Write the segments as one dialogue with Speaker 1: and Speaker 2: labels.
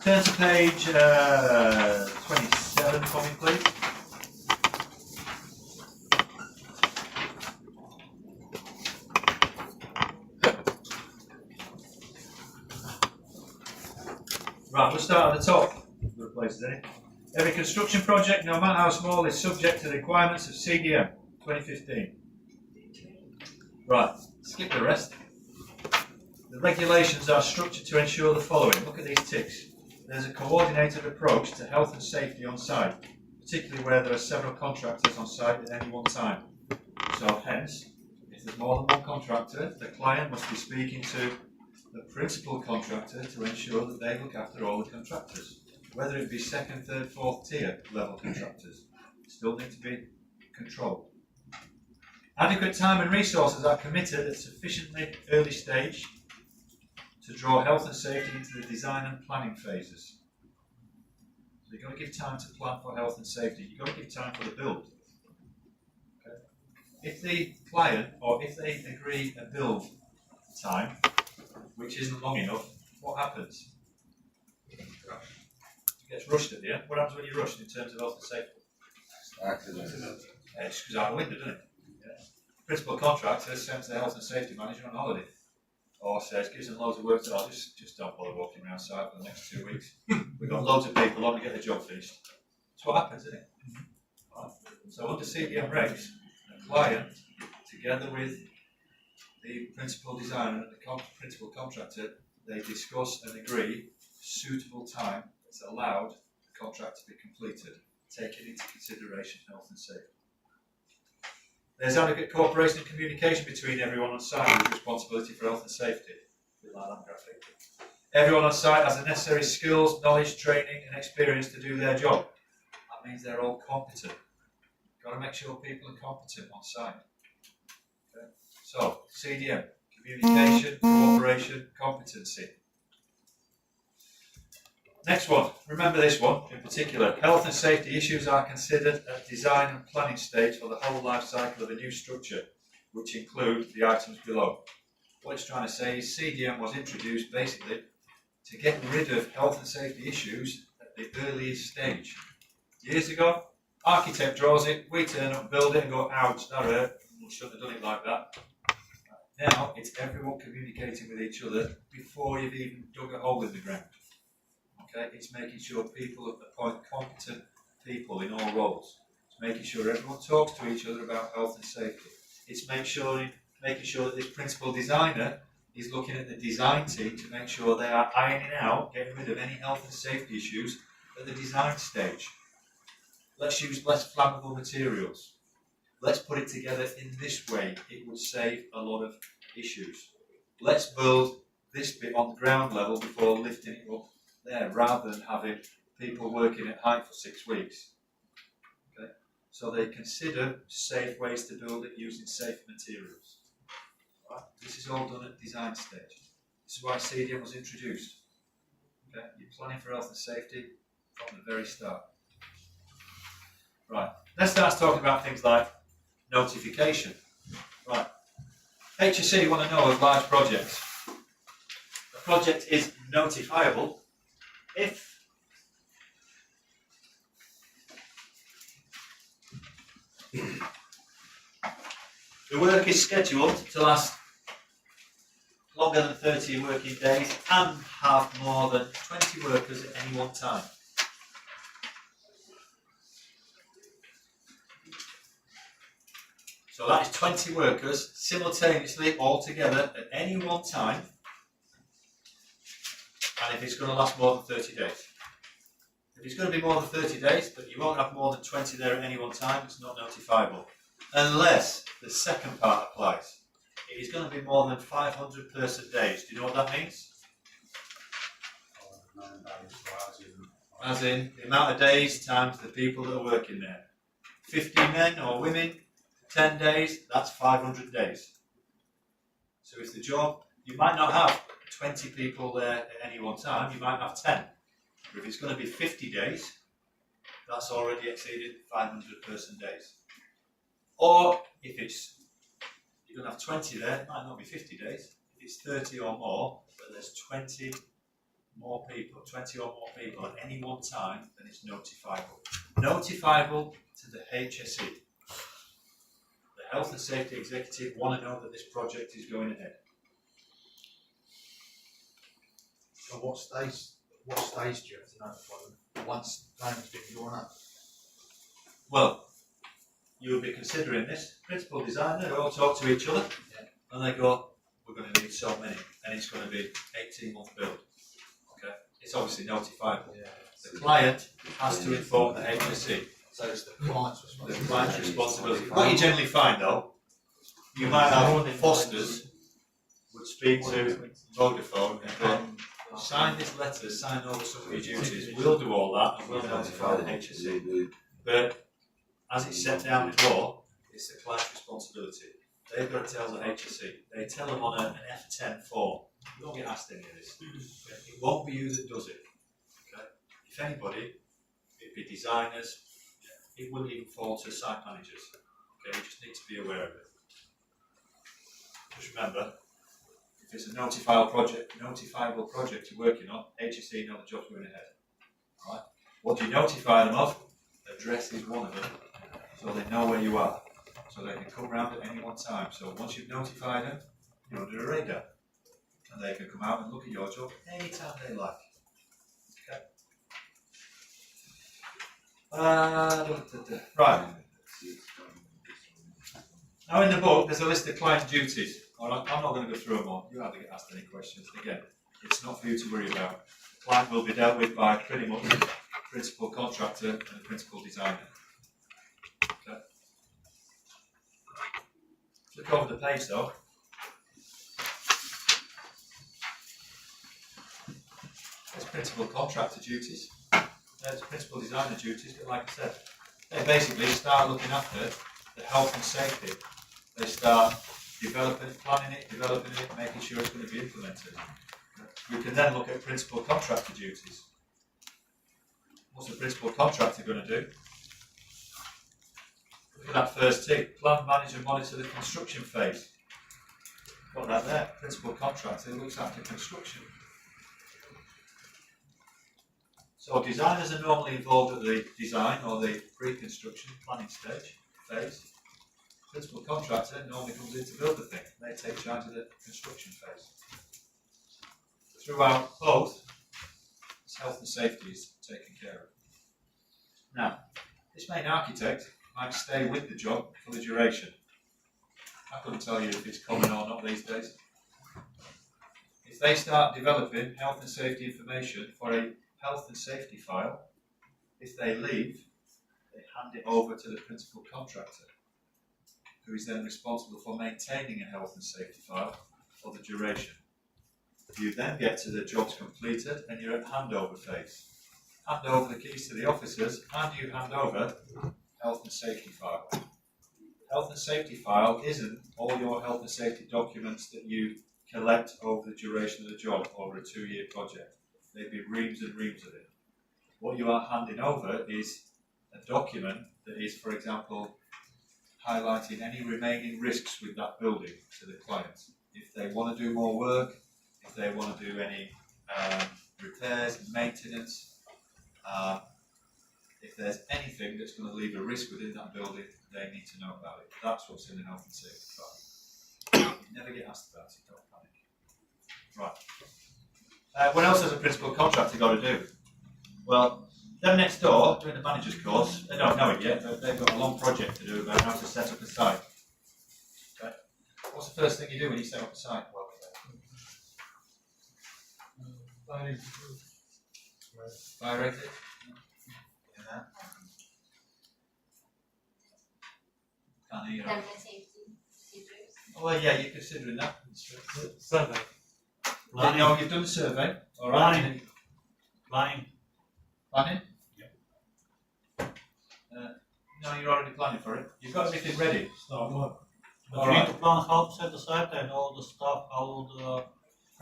Speaker 1: Turn to page 27 for me, please. Right, we'll start at the top. Good places, isn't it? Every construction project, no matter how small, is subject to the requirements of CDM 2015. Right, skip the rest. The regulations are structured to ensure the following. Look at these ticks. There's a coordinated approach to health and safety on site, particularly where there are several contractors on site at any one time. So hence, if there's more than one contractor, the client must be speaking to the principal contractor to ensure that they look after all the contractors, whether it be second, third, fourth tier level contractors, still need to be controlled. Adequate time and resources are committed at sufficiently early stage to draw health and safety into the design and planning phases. So you've got to give time to plan for health and safety. You've got to give time for the build. Okay. If the client, or if they agree a build time which isn't long enough, what happens? It gets rushed at the end. What happens when you're rushed in terms of health and safety?
Speaker 2: Accident.
Speaker 1: It just goes out the window, doesn't it? Yeah. Principal contractor sends the health and safety manager on holiday. Or says, gives them loads of work to do, just don't bother walking around site for the next 2 weeks. We've got loads of people on to get the job finished. That's what happens, isn't it? Right. So under CDM regs, the client, together with the principal designer and the principal contractor, they discuss and agree suitable time that's allowed the contract to be completed, taking into consideration health and safety. There's adequate cooperation and communication between everyone on site with responsibility for health and safety. A bit like that graphic. Everyone on site has the necessary skills, knowledge, training and experience to do their job. That means they're all competent. You've got to make sure people are competent on site. Okay. So, CDM, communication, cooperation, competency. Next one, remember this one in particular. Health and safety issues are considered at design and planning stage for the whole life cycle of a new structure, which include the items below. What it's trying to say is CDM was introduced basically to get rid of health and safety issues at the earliest stage. Years ago, architect draws it, we turn up, build it and go, ouch, that hurt, we shouldn't have done it like that. Now it's everyone communicating with each other before you've even dug a hole in the ground. Okay, it's making sure people appoint competent people in all roles. It's making sure everyone talks to each other about health and safety. It's making sure that this principal designer is looking at the design team to make sure they are ironing out, getting rid of any health and safety issues at the design stage. Let's use less flammable materials. Let's put it together in this way. It would save a lot of issues. Let's build this bit on the ground level before lifting it up there, rather than having people working at height for 6 weeks. Okay? So they consider safe ways to build it using safe materials. Right? This is all done at design stage. This is why CDM was introduced. Okay? You're planning for health and safety from the very start. Right, let's start talking about things like notification. Right, HSE want to know of large projects. A project is notifiable if the work is scheduled to last longer than 30 working days and have more than 20 workers at any one time. So that is 20 workers simultaneously all together at any one time, and if it's going to last more than 30 days. If it's going to be more than 30 days, but you won't have more than 20 there at any one time, it's not notifiable. Unless the second part applies. It is going to be more than 500 person days. Do you know what that means? As in the amount of days times the people that are working there. 50 men or women, 10 days, that's 500 days. So if the job, you might not have 20 people there at any one time, you might have 10. But if it's going to be 50 days, that's already exceeded 500 person days. Or if you're going to have 20 there, it might not be 50 days. If it's 30 or more, but there's 20 more people, 20 or more people at any one time, then it's notifiable. Notifiable to the HSE. The Health and Safety Executive want to know that this project is going ahead.
Speaker 2: So what stage do you have to notify them? Once plans been drawn up?
Speaker 1: Well, you'll be considering this. Principal designer, they all talk to each other, and they go, we're going to need so many, and it's going to be 18-month build. Okay, it's obviously notifiable.
Speaker 2: Yeah.
Speaker 1: The client has to inform the HSE.
Speaker 2: So it's the client's responsibility.
Speaker 1: The client's responsibility. What you generally find though, you might have Fosters would speak to Vodafone and go, sign this letter, sign over some of your duties, we'll do all that and we'll notify the HSE. But as it's set down in law, it's the client's responsibility. They've got to tell the HSE. They tell them on an F10 form. You don't get asked any of this. It won't be you that does it. Okay? If anybody, it'd be designers. It wouldn't even fall to site managers. Okay, you just need to be aware of it. Just remember, if it's a notifiable project you're working on, HSE know the job's going ahead. Alright? What do you notify them of? Address is one of them, so they know where you are. So they can come round at any one time. So once you've notified them, you're under a radar. And they can come out and look at your job anytime they like. Okay. Right. Now in the book, there's a list of client duties. Alright, I'm not going to go through them all. You haven't asked any questions. Again, it's not for you to worry about. The client will be dealt with by pretty much the principal contractor and the principal designer. Okay. Look over the page though. There's principal contractor duties. There's principal designer duties, but like I said, they basically start looking after the health and safety. They start planning it, developing it, making sure it's going to be implemented. We can then look at principal contractor duties. What's the principal contractor going to do? Look at that first tick. Plan, manage and monitor the construction phase. Got that there. Principal contractor looks after construction. So designers are normally involved at the design or the pre-construction planning phase. Principal contractor normally comes in to build the thing. They take charge of the construction phase. Throughout both, health and safety is taken care of. Now, this main architect might stay with the job for the duration. I couldn't tell you if it's common or not these days. If they start developing health and safety information for a health and safety file, if they leave, they hand it over to the principal contractor, who is then responsible for maintaining a health and safety file for the duration. You then get to the job's completed and you're at handover phase. Hand over the keys to the officers and you hand over health and safety file. Health and safety file isn't all your health and safety documents that you collect over the duration of the job over a 2-year project. There'd be reams and reams of it. What you are handing over is a document that is, for example, highlighting any remaining risks with that building to the client. If they want to do more work, if they want to do any repairs, maintenance, if there's anything that's going to leave a risk within that building, they need to know about it. That's what's in the health and safety file. You never get asked about it, don't panic. Right. What else has a principal contractor got to do? Well, them next door, doing the manager's course, they don't know it yet, but they've got a long project to do about how to set up a site. Okay. What's the first thing you do when you set up a site? Well, fire exit? Yeah. Can't hear you. Oh, well, yeah, you're considering that.
Speaker 3: Survey.
Speaker 1: You know, you've done the survey, all right?
Speaker 3: Planning.
Speaker 1: Planning?
Speaker 3: Yep.
Speaker 1: No, you're already planning for it. You've got everything ready.
Speaker 3: Start work. But
Speaker 1: All
Speaker 3: you
Speaker 1: right.
Speaker 3: need to plan how to set the site and all the stuff, how the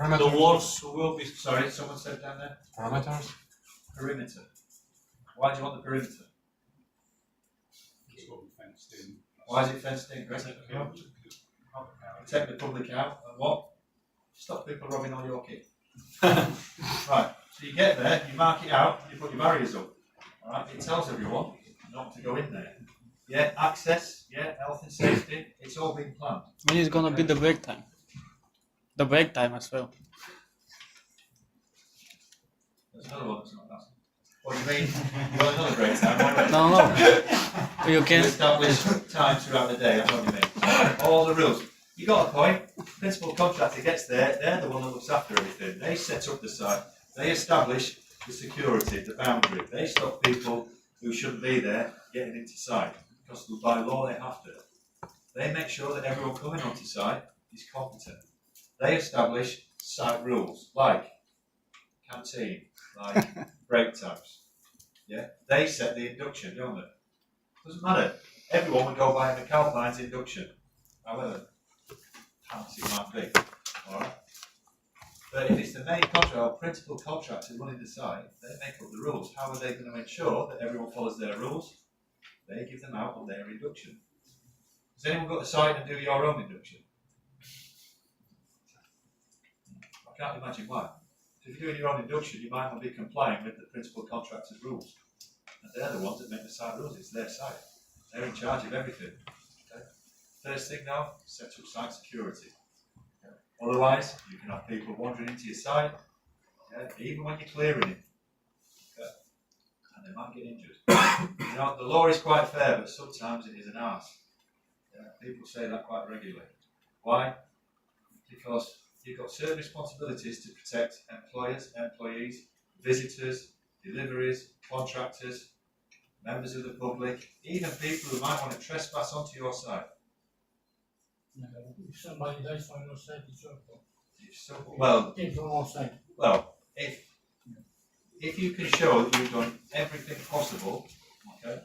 Speaker 2: Parameters.
Speaker 3: works will be.
Speaker 1: Sorry, someone said down there?
Speaker 2: Parameters.
Speaker 1: Perimeter. Why do you want the perimeter?
Speaker 3: It's got to be fenced in.
Speaker 1: Why is it fenced in, Greg? Protect the public out and what? Stop people robbing all your kit. Right, So you get there, you mark it out, you put your barriers up. Alright, it tells everyone not to go in there. Yeah, access, yeah, health and safety, it's all been planned.
Speaker 4: When is gonna be the break time? The break time as well.
Speaker 1: There's another one that's not that. What do you mean? You want another break time already?
Speaker 4: No, you
Speaker 1: You
Speaker 4: can.
Speaker 1: establish time throughout the day, that's what you mean. All the rules. You got a point. Principal contractor gets there, they're the one that looks after everything. They set up the site, they establish the security, the boundary. They stop people who shouldn't be there getting into site, because by law they have to. They make sure that everyone coming onto site is competent. They establish site rules, like canteen, like break times. Yeah, they set the induction, don't they? Doesn't matter. Everyone would go by McAlpine's induction, however fancy it might be. All right. But if it's the main contractor or principal contractor running the site, they make up the rules. How are they going to ensure that everyone follows their rules? They give them out on their induction. Has anyone got a site and do your own induction? I can't imagine why. So if you're doing your own induction, you might not be complying with the principal contractor's rules. And they're the ones that make the site rules. It's their site. They're in charge of everything. Okay? First thing now, set up site security. Okay? Otherwise, you can have people wandering into your site, even when you're clearing it. Okay? And they might get injured. You know, the law is quite fair, but sometimes it is an arse. People say that quite regularly. Why? Because you've got certain responsibilities to protect employers, employees, visitors, deliveries, contractors, members of the public, even people who might want to trespass onto your site.
Speaker 5: If somebody dies from your side, it's your fault.
Speaker 1: Well,
Speaker 5: From outside.
Speaker 1: well, if you can show that you've done everything possible, okay,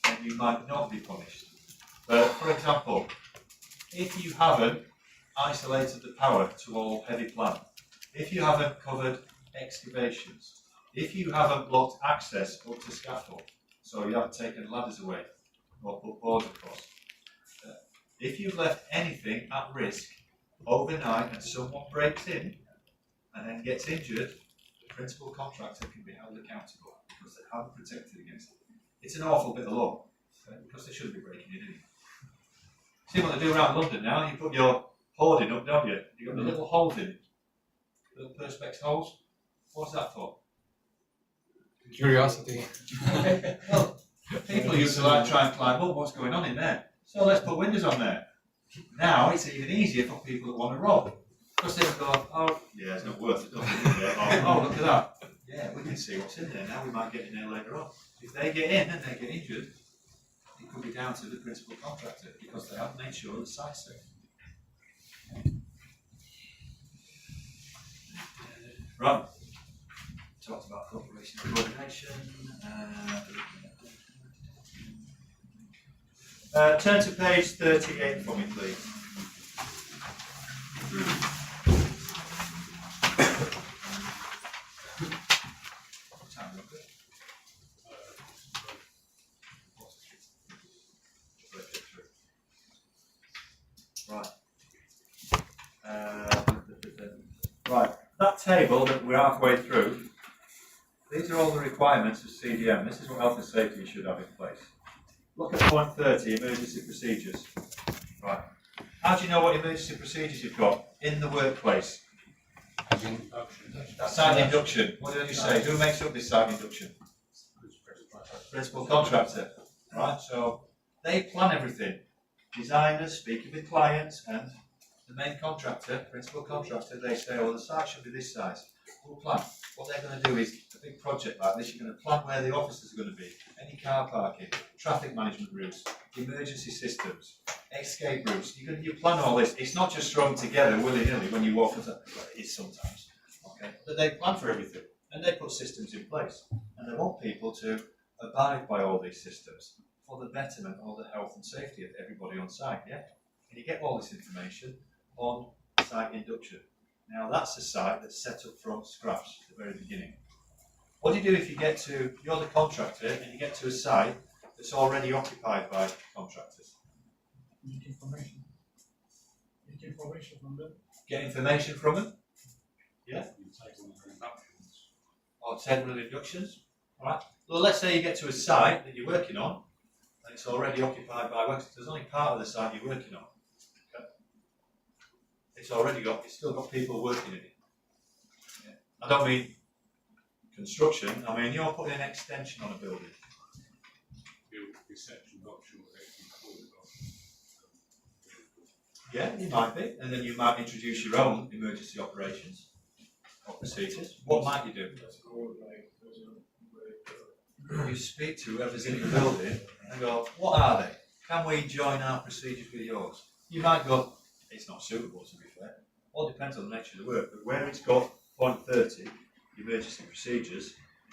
Speaker 1: then you might not be punished. But for example, if you haven't isolated the power to all heavy plant, if you haven't covered excavations, if you haven't blocked access up to scaffold, so you haven't taken ladders away or put boards across, if you've left anything at risk overnight and someone breaks in and then gets injured, the principal contractor can be held accountable because they haven't protected against it. It's an awful bit of law, because they shouldn't be breaking in anyway. See what they do around London now? You put your hoarding up, don't you? You've got the little holes in it. Little perspex holes. What's that for?
Speaker 6: Curiosity.
Speaker 1: Well, people used to try and climb up what's going on in there. So let's put windows on there. Now it's even easier for people that want to rob. Because they've gone, oh, yeah, it's not worth it, oh, look at that. Yeah, we can see what's in there now, we might get in there later on. If they get in and they get injured, it could be down to the principal contractor because they haven't made sure the site's safe. Right. Talked about cooperation and coordination. Turn to page 38 for me, please. Right. Right. That table that we're halfway through, these are all the requirements of CDM. This is what health and safety should have in place. Look at point 30, emergency procedures. Right. How do you know what emergency procedures you've got in the workplace? Site induction. What did you say? Who makes up this site induction? Principal contractor. Right. So they plan everything. Designers speaking with clients and the main contractor, principal contractor, they say, oh, the site should be this size. We'll plan. What they're going to do is a big project like this, you're going to plan where the offices are going to be, any car parking, traffic management routes, emergency systems, escape routes. You plan all this. It's not just thrown together willy-nilly when you walk into it is sometimes. Okay? But they plan for everything and they put systems in place. And they want people to abide by all these systems for the betterment or the health and safety of everybody on site. Yeah? And you get all this information on site induction. Now that's a site that's set up from scratch at the very beginning. What do you do if you're the contractor and you get to a site that's already occupied by contractors?
Speaker 5: Get information. Get information from them.
Speaker 1: Get information from them? Yeah? or table inductions. Alright? Well, let's say you get to a site that you're working on and it's already occupied by workers. There's only part of the site you're working on. Okay? It's still got people working in it. Yeah. I don't mean construction, I mean you're putting an extension on a building. Yeah, you might be, and then you might introduce your own emergency operations or procedures. What might you do? You speak to whoever's in the building and go, what are they? Can we join our procedures with yours? You might go, it's not suitable to be fair. All depends on the nature of the work, but where it's got point 30, emergency procedures,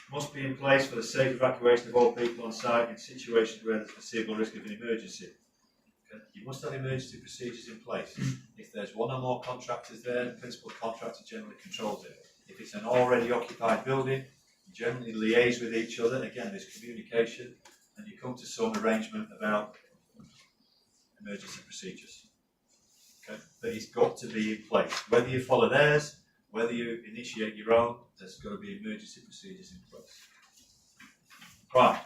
Speaker 1: must be in place for the safe evacuation of all people on site in situations where there's foreseeable risk of an emergency. Okay? You must have emergency procedures in place. If there's one or more contractors there, the principal contractor generally controls it. If it's an already occupied building, you generally liaise with each other. Again, there's communication, and you come to some arrangement about emergency procedures. Okay? But it's got to be in place. Whether you follow theirs, whether you initiate your own, there's got to be emergency procedures in place. Right.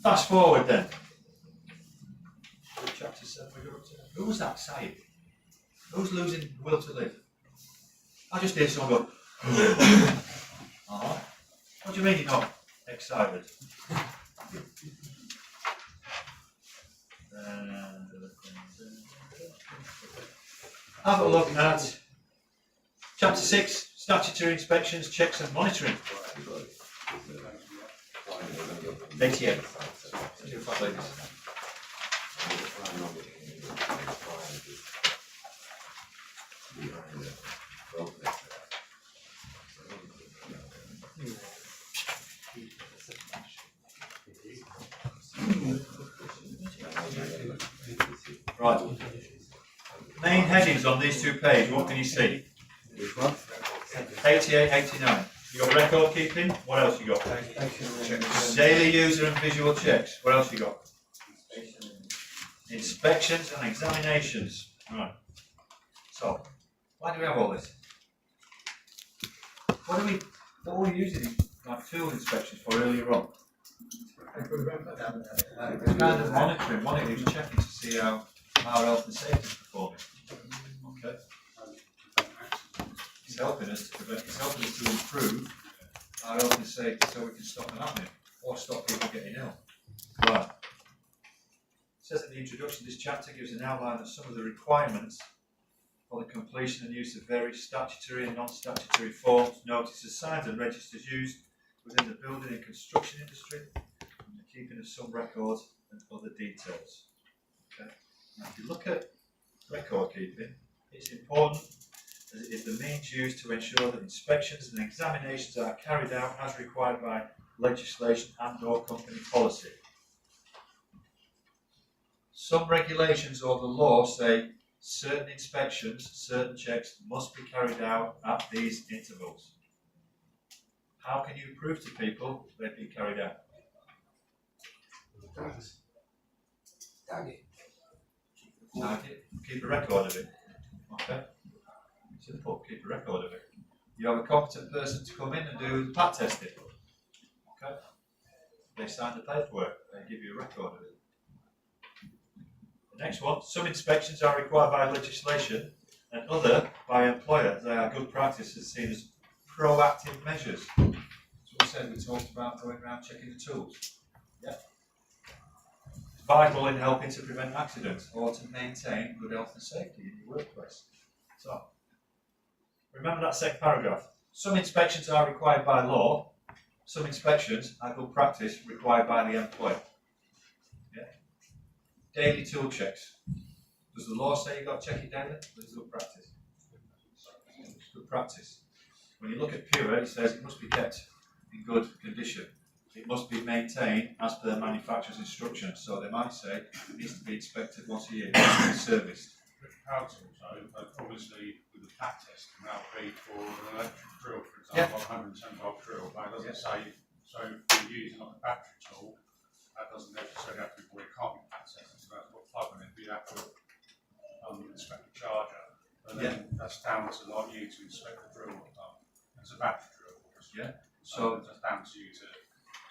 Speaker 1: Fast forward then. Chapter 7 we go up to. Who was that saying? Who's losing the will to live? I just hear someone go, oh, what do you mean you're not excited? Have a look at Chapter 6, Statutory Inspections, Checks and Monitoring. 88. Right. Main headings on these two pages, what can you see? 88, 89. You got record keeping, what else you got? Daily user and visual checks, what else you got? Inspections and examinations. Right. So, why do we have all this? What are we using like field inspections for earlier on? It's kind of monitoring, checking to see how our health and safety is performing. Okay. It's helping us to improve our health and safety so we can stop them happening or stop people getting ill. Right. It says in the introduction, this chapter gives an outline of some of the requirements for the completion and use of various statutory and non-statutory forms, notices, signs and registers used within the building and construction industry, and the keeping of some records and other details. Okay. Now, if you look at record keeping, it's important as it is the means used to ensure that inspections and examinations are carried out as required by legislation and/or company policy. Some regulations or the law say certain inspections, certain checks must be carried out at these intervals. How can you prove to people they've been carried out? Tag it. Keep a record of it. Okay. Simple. Keep a record of it. You have a competent person to come in and do the pat testing. Okay. They sign the paperwork. They give you a record of it. The next one. Some inspections are required by legislation and other by employer. They are good practices seen as proactive measures. That's what we said. We talked about going around checking the tools. Yeah. Vital in helping to prevent accidents or to maintain good health and safety in your workplace. So, remember that second paragraph. Some inspections are required by law. Some inspections are good practice required by the employer. Yeah. Daily tool checks. Does the law say you've got to check it daily? It's good practice. It's good practice. When you look at Pure, it says it must be kept in good condition. It must be maintained as per the manufacturer's instructions. So they might say it needs to be inspected once a year, it needs to be serviced.
Speaker 6: Power tools, obviously with the pat test can now be for an electric drill, for example, 110 volt drill, but it doesn't say, so if you're using like a battery tool, that doesn't necessarily have to be, well, it can't be pat tested, so that's what plug in it, but you have to inspect the charger, and then that's down to like you to inspect the drill. It's a battery drill,
Speaker 1: Yeah. So,
Speaker 6: it's just down to you to,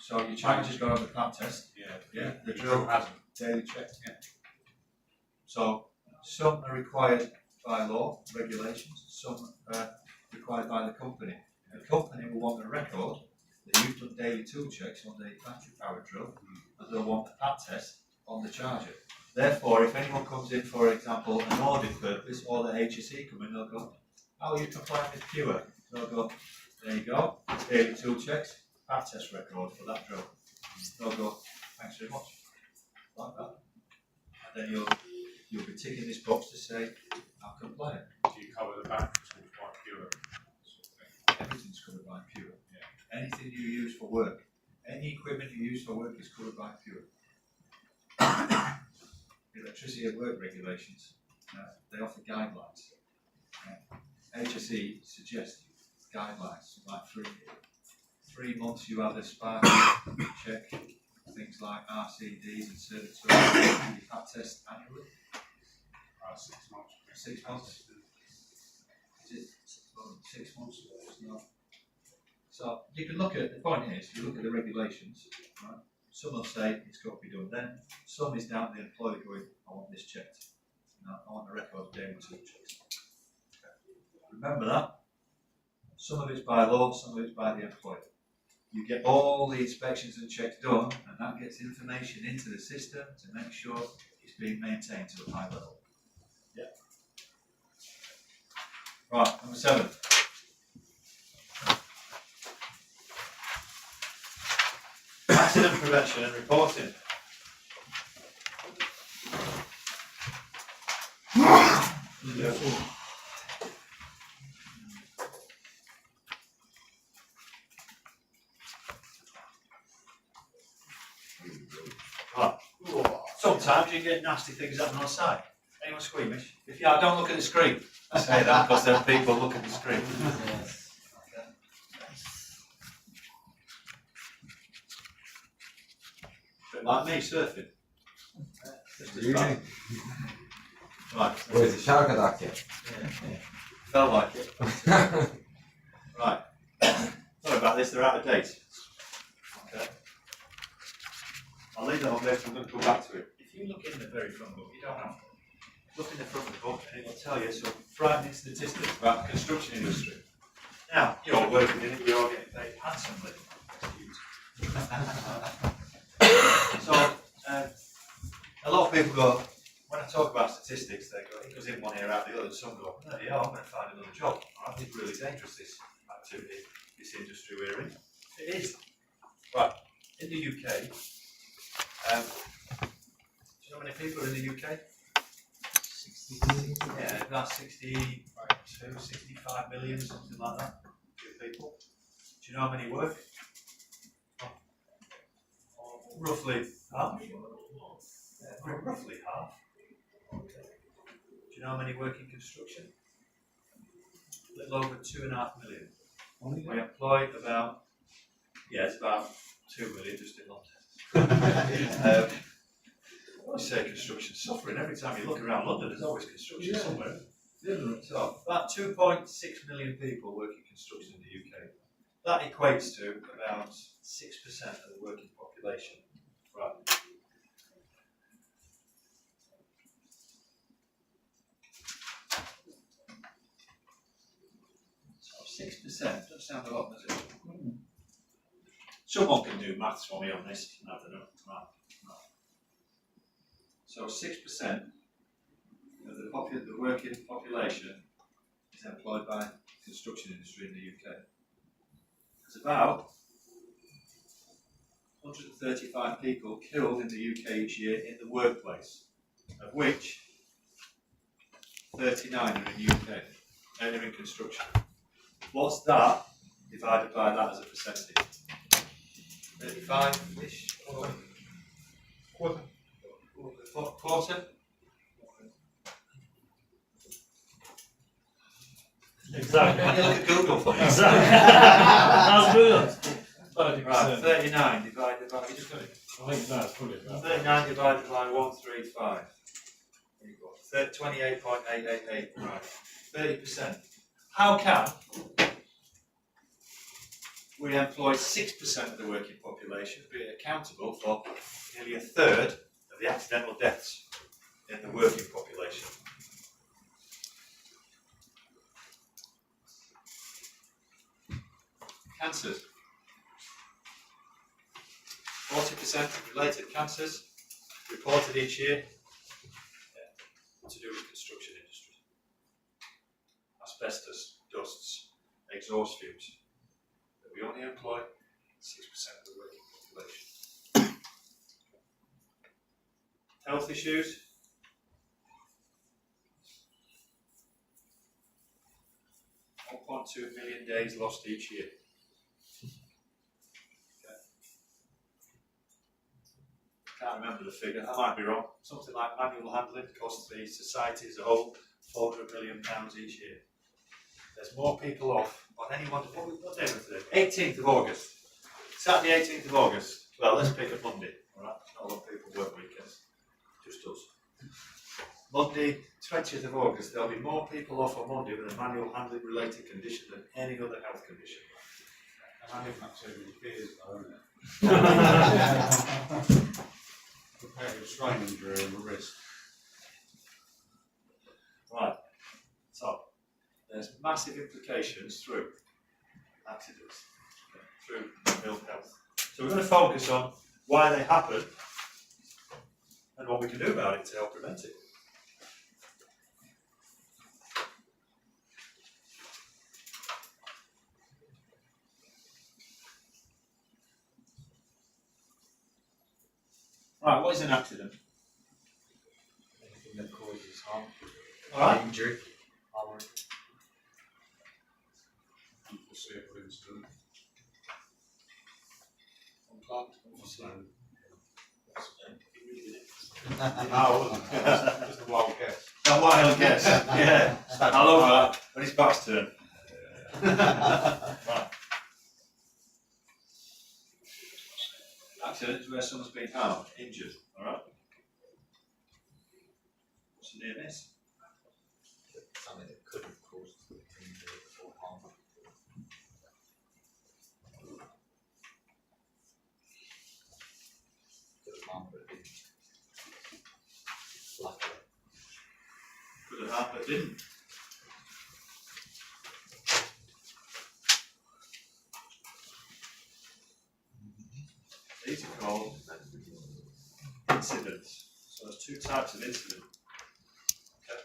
Speaker 1: so your charge has got on the pat test,
Speaker 6: yeah,
Speaker 1: the
Speaker 6: the
Speaker 1: drill
Speaker 6: drill hasn't.
Speaker 1: daily check. So some are required by law, regulations, some are required by the company. The company will want a record that you've done daily tool checks on the battery powered drill, and they'll want a pat test on the charger. Therefore, if anyone comes in, for example, an audit purpose, or the HSE come in, they'll go, "How are you complying with pure?" They'll go, "There you go, daily tool checks, pat test record for that drill." They'll go, "Thanks very much," like that. And then you'll be ticking this box to say, "I'm compliant."
Speaker 6: Do you cover the battery tool by pure? Sort of thing?
Speaker 1: Everything's covered by pure. Anything you use for work, any equipment you use for work is covered by pure. Electricity at work regulations, they offer guidelines. HSE suggests guidelines, like 3 months you have a spark check, things like RCDs and certificates, you pat test annually.
Speaker 6: 6 months.
Speaker 1: 6 months. Is it 6 months? No. So you can look at, the point is, you look at the regulations, right? Some will say it's got to be done then, some is down to the employer going, "I want this checked. I want a record of daily tool checks." Remember that. Some of it's by law, some of it's by the employer. You get all the inspections and checks done, and that gets information into the system to make sure it's being maintained to a high level. Right, number 7. Accident prevention and reporting. Right. Sometimes you get nasty things happening on site. Anyone squeamish? If you are, don't look at the screen. I say that because then people look at the screen. Bit like me surfing. Just as bad. Right.
Speaker 7: Where's the shark attack yet?
Speaker 1: Felt like it. Right. Sorry about this, they're out of date. Okay. I'll leave that on there, I'm going to go back to it. If you look in the very front book, you don't have to. Look in the front of the book and it will tell you some frightening statistics about the construction industry. Now, you're all working in it, you're all getting paid handsomely. So, a lot of people go, when I talk about statistics, they go, it goes in one ear out the other. Some go, "No, yeah, I'm going to find another job." I think it's really dangerous, this activity, this industry we're in. It is. Right, in the UK, do you know how many people are in the UK? 60. Yeah, about 62, 65 million, something like that, people. Do you know how many work? Roughly half. Roughly half. Do you know how many work in construction? A little over 2.5 million. We employ about, it's about 2 million just in London. I say construction suffering. Every time you look around London, there's always construction somewhere. So, about 2.6 million people work in construction in the UK. That equates to about 6% of the working population. Right. So 6% doesn't sound a lot, does it? Someone can do maths for me on this. I don't know. Right. So 6% of the working population is employed by the construction industry in the UK. There's about 135 people killed in the UK each year in the workplace, of which 39 are in the UK, and they're in construction. What's that divided by that as a percentage? 35-ish? Quarter?
Speaker 3: Exactly.
Speaker 1: When you look at Google for me.
Speaker 3: Exactly. That's good.
Speaker 1: Right, 39 divided by, you just got it.
Speaker 5: I think that's probably about
Speaker 1: 39 divided by 135. There you go. 28.888. Right. 30%. How can we employ 6% of the working population, being accountable for nearly a third of the accidental deaths in the working population. Cancers. 40% related cancers reported each year to do with construction industry. Asbestos, dusts, exhaust fumes. But we only employ 6% of the working population. Health issues. $1.2 million days lost each year. Can't remember the figure, I might be wrong. Something like manual handling costs the society as a whole £400 million each year. There's more people off on any one. What day was today? 18th of August. Saturday, 18th of August. Well, let's pick a Monday. All right, not a lot of people work weekends. Just us. Monday, 20th of August. There'll be more people off on Monday with a manual handling related condition than any other health condition.
Speaker 6: And I think that's too many beers though, isn't it? Compared with strain injury on the wrist.
Speaker 1: Right. So there's massive implications through accidents, through ill health. So we're going to focus on why they happen and what we can do about it to help prevent it. Right, what is an accident?
Speaker 2: Anything that causes harm,
Speaker 1: Alright.
Speaker 2: injury, harm.
Speaker 6: Unforeseeable incident.
Speaker 1: Unplanned,
Speaker 6: Unplanned.
Speaker 1: unforeseen.
Speaker 6: No, it wasn't. Just a wild guess.
Speaker 1: A wild guess, yeah. I love that, when his back's turned. Right. Accident is where someone's been harmed, injured, alright? What's a near miss?
Speaker 2: Something that could have caused injury or harm. Could have harmed, but didn't. Luckily.
Speaker 1: Could have happened, but didn't. These are called incidents. So there's two types of incident. Okay.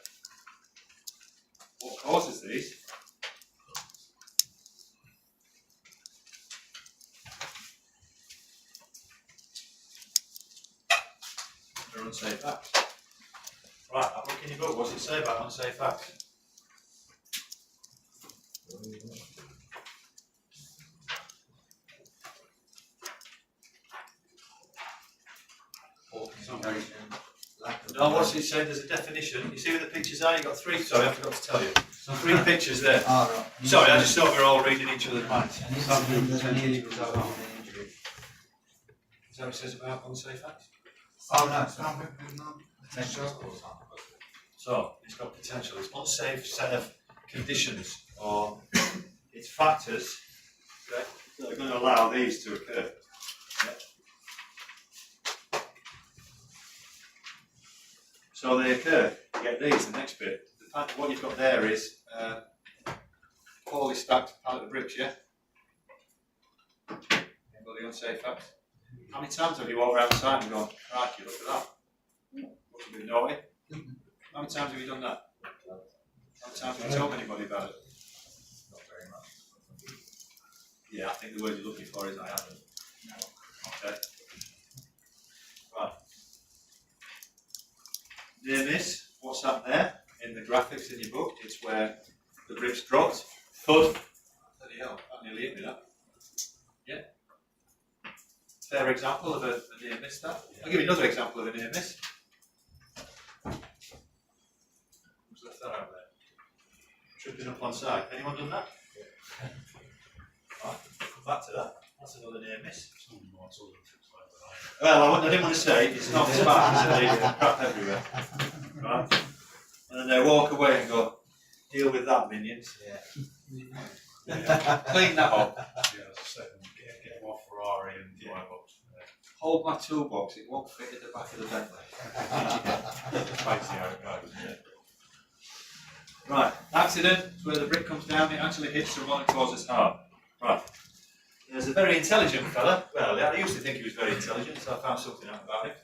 Speaker 1: What causes these? They're unsafe acts. Right, have a look in your book. What's it say about unsafe acts?
Speaker 2: Poor communication, lack of.
Speaker 1: No, what's it say? There's a definition. You see where the pictures are? You've got three. Sorry, I forgot to tell you. Three pictures there.
Speaker 2: Ah, right.
Speaker 1: Sorry, I just thought we were all reading each other's minds.
Speaker 2: An incident that nearly resulted in an injury.
Speaker 1: Is that what it says about unsafe acts?
Speaker 2: Oh, no, it's not. Potential cause harm.
Speaker 1: So, it's got potential. It's unsafe set of conditions or it's factors, okay, that are going to allow these to occur. Yeah. So they occur. You get these, the next bit. What you've got there is poorly stacked pallet of bricks, yeah? Anybody unsafe facts? How many times have you walked around the side and gone, crikey, look at that? What's a bit naughty? How many times have you done that? How many times have you told anybody about it?
Speaker 2: Not very much.
Speaker 1: Yeah, I think the word you're looking for is I haven't. Okay. Right. Near miss, what's that there? In the graphics in your book, it's where the bricks dropped. Thud. Bloody hell, that nearly hit me, that. Yeah. Fair example of a near miss, that. I'll give you another example of a near miss. Who's left that out there? Tripping up on side. Anyone done that? Yeah. Right, come back to that. That's another near miss. Well, I didn't want to say it's not spark, is it? Crap everywhere. Right? And then they walk away and go, deal with that, minions.
Speaker 2: Yeah.
Speaker 1: Clean that up.
Speaker 6: Yeah, as I said, get more Ferrari and
Speaker 1: Yeah.
Speaker 6: drive up.
Speaker 1: Hold my toolbox, it won't fit in the back of the Bentley.
Speaker 6: Basically how it goes.
Speaker 1: Right, accident, where the brick comes down, it actually hits someone and causes harm. Right. There's a very intelligent fella, well, I used to think he was very intelligent, so I found something out about him.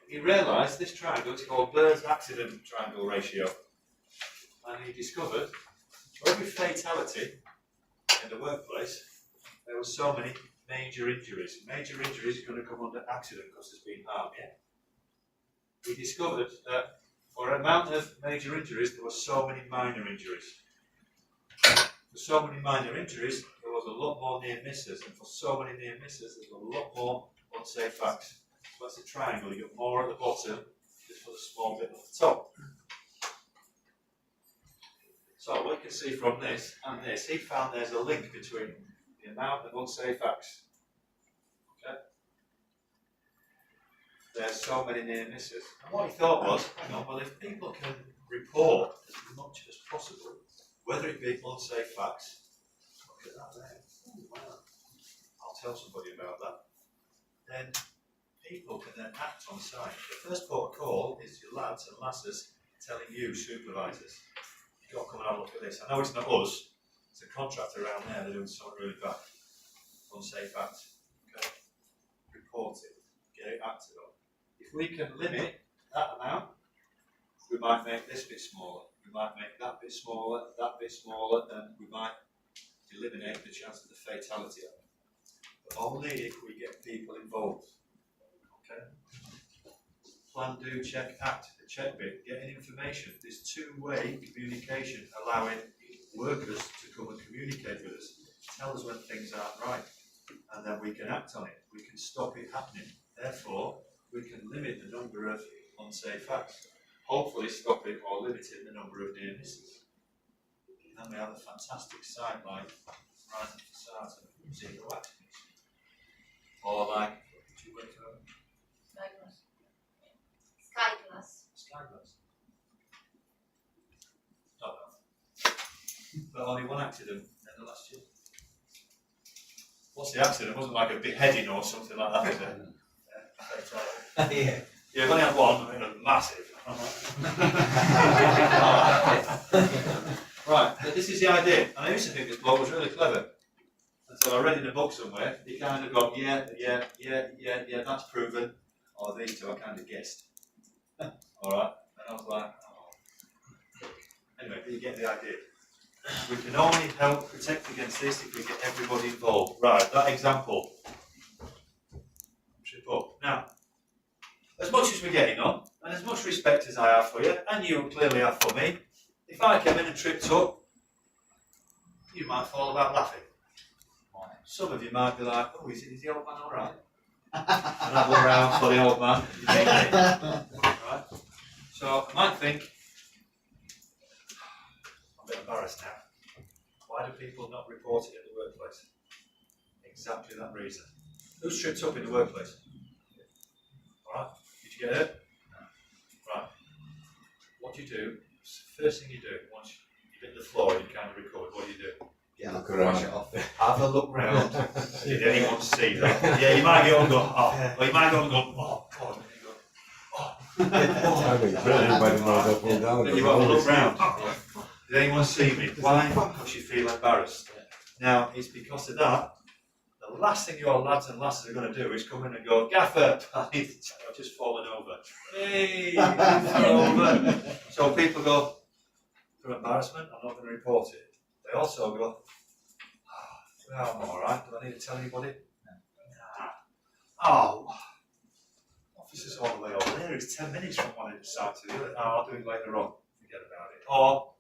Speaker 1: He realised this triangle is called Bird's accident triangle ratio. And he discovered for every fatality in the workplace, there were so many major injuries. Major injuries are going to come under accident because there's been harm, yeah? He discovered that for an amount of major injuries, there were so many minor injuries. For so many minor injuries, there was a lot more near misses, and for so many near misses, there's a lot more unsafe acts. So that's a triangle, you get more at the bottom, just for the small bit at the top. So what you can see from this and this, he found there's a link between the amount of unsafe acts. Okay? There's so many near misses. And what he thought was, hang on, well, if people can report as much as possible, whether it be unsafe facts, look at that there. Oh, wow. I'll tell somebody about that. Then people can then act on site. The first port of call is your lads and lasses telling you, supervisors, you've got to come and have a look at this. I know it's not us, it's a contractor around there, they're doing something really bad. Unsafe act. Okay. Report it. Get it acted on. If we can limit that amount, we might make this bit smaller. We might make that bit smaller, and we might eliminate the chance of the fatality of it. But only if we get people involved. Okay? Plan, do, check, act. The check bit, getting information. This two-way communication, allowing workers to come and communicate with us, tell us when things aren't right, and then we can act on it. We can stop it happening. Therefore, we can limit the number of unsafe acts. Hopefully stop it or limit it the number of near misses. And then we have a fantastic site like Rising Facades and Zero Accidents. Or like, what did you wait for? Skyglass. Not that. But only one accident in the last year. What's the accident? It wasn't like a beheading or something like that, was it?
Speaker 2: Yeah.
Speaker 1: Yeah, we've only had one, but it was massive. Right, but this is the idea. And I used to think this bloke was really clever. Until I read in a book somewhere, he kind of got, yeah, that's proven. Or these two I kind of guessed. Alright, and I was like, oh. Anyway, but you get the idea. We can only help protect against this if we get everybody involved. Right, that example. Trip up. Now, as much as we're getting on, and as much respect as I have for you, and you clearly have for me, if I came in and tripped up, you might fall about laughing. Some of you might be like, oh, is the old man alright? And I'll look around for the old man. Right? So I might think, I'm a bit embarrassed now. Why do people not report it at the workplace? Exactly that reason. Who's tripped up in the workplace? Alright, did you get hurt? No. Right. What do you do? First thing you do, once you hit the floor and you kind of record, what do you do?
Speaker 2: Yeah, look around. Wash it off.
Speaker 1: Have a look round. Did anyone see that? Yeah, you might get on and go, oh. Or you might go and go, oh, God. And you go, oh. Then you have a look round. Did anyone see me? Why? Because you feel embarrassed. Now, it's because of that. The last thing your lads and lasses are going to do is come in and go, Gaffer, I've just fallen over. Hey, you fell over. So people go, for embarrassment, I'm not going to report it. They also go, well, I'm alright, do I need to tell anybody? Nah. Oh, officer's all the way over there, it's 10 minutes from one side to the other. Oh, I'll do it later on, forget about it. Or,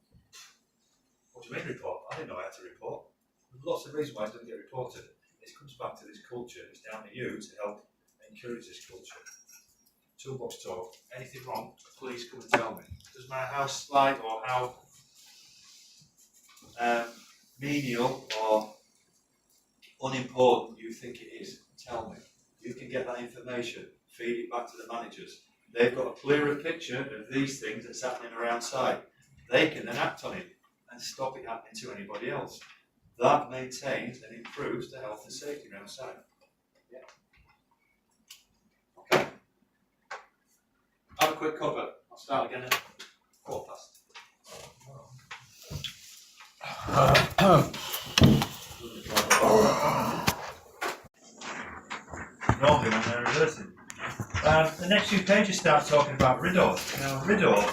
Speaker 1: what do you mean report? I didn't know I had to report. There's lots of reasons why it doesn't get reported. This comes back to this culture, it's down to you to help encourage this culture. Toolbox talk, anything wrong, please come and tell me. Does my house slide or how menial or unimportant you think it is, tell me. You can get that information, feed it back to the managers. They've got a clearer picture of these things that's happening around site. They can then act on it and stop it happening to anybody else. that maintains and improves the health and safety around site. Yeah. Okay. Have a quick cover. I'll start again at 4:15. Normally when they're reversing. The next few pages start talking about Ridor. Now Ridor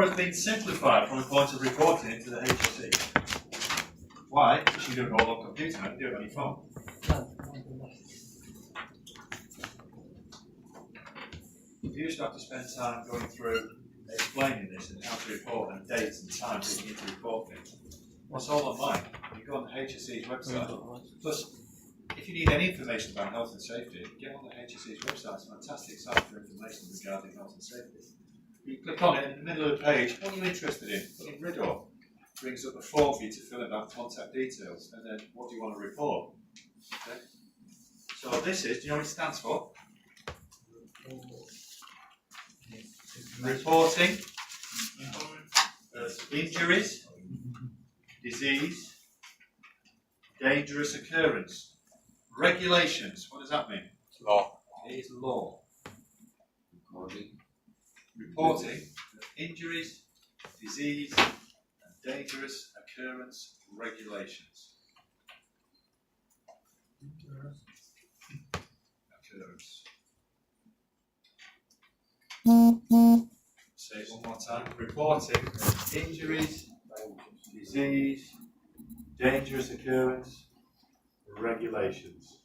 Speaker 1: has been simplified from the point of reporting it to the HSE. Why? Because you do it all on computer, you do it on your phone. You used to have to spend time going through explaining this and how to report and dates and times that you need to report things. Well, it's all online. You go on the HSE's website. Plus, if you need any information about health and safety, get on the HSE's website. It's a fantastic site for information regarding health and safety. You click on it, and in the middle of the page, what are you interested in? Put in Ridor. Brings up a form for you to fill in about contact details, and then what do you want to report? Okay. So this is, do you know what it stands for? Reporting injuries, disease, dangerous occurrence. Regulations, what does that mean?
Speaker 4: Law.
Speaker 1: It is law. Reporting injuries, disease, and dangerous occurrence regulations. Occurrence. Say it one more time. Reporting injuries, disease, dangerous occurrence regulations.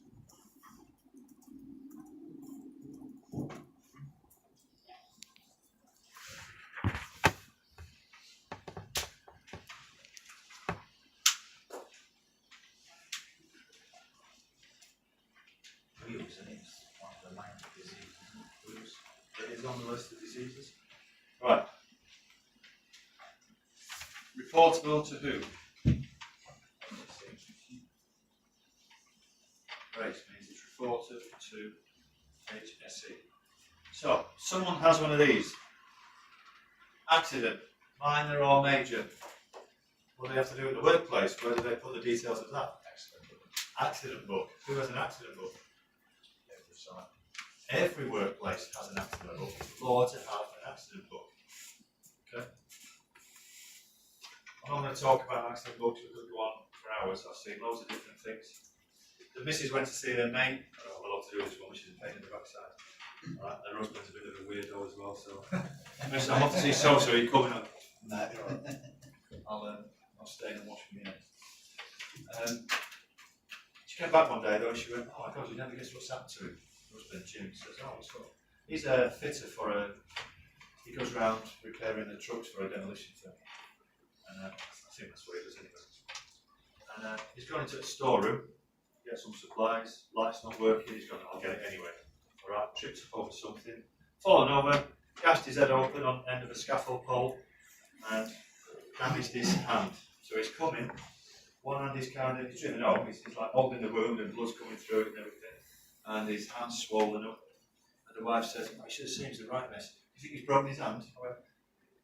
Speaker 2: Wheels, and it's one of the main diseases. Wheels.
Speaker 1: It is on the list of diseases. Right. Reportable to who? Great, means it's reported to HSE. So, someone has one of these. Accident, minor or major. What do they have to do at the workplace? Where do they put the details of that? Accident book. Who has an accident book? Every workplace has an accident book. It's law to have an accident book. Okay? I'm not going to talk about accident books, we could go on for hours. I've seen loads of different things. The missus went to see her mate. I don't have a lot to do with this one, she's a pain in the backside. Alright, her husband's a bit of a weirdo as well, so. So I'm off to see so are you coming on? No, I'll stay and watch for minutes. She came back one day though and she went, oh my God, you never guess what's happened to him. Her husband Jim says, oh, what's up? He's a fitter he goes around repairing the trucks for a demolition firm. And I think that's what he does anyway. And he's gone into a storeroom, get some supplies, light's not working, he's gone, I'll get it anyway. Alright, trips up over something, fallen over, gashed his head open on the end of a scaffold pole and damaged his hand. So he's coming, one hand is kind of, he's driven home, he's like holding the wound and blood's coming through it and everything. And his hand's swollen up. And the wife says, I should have seen the right mess. Do you think he's broken his hand? I went,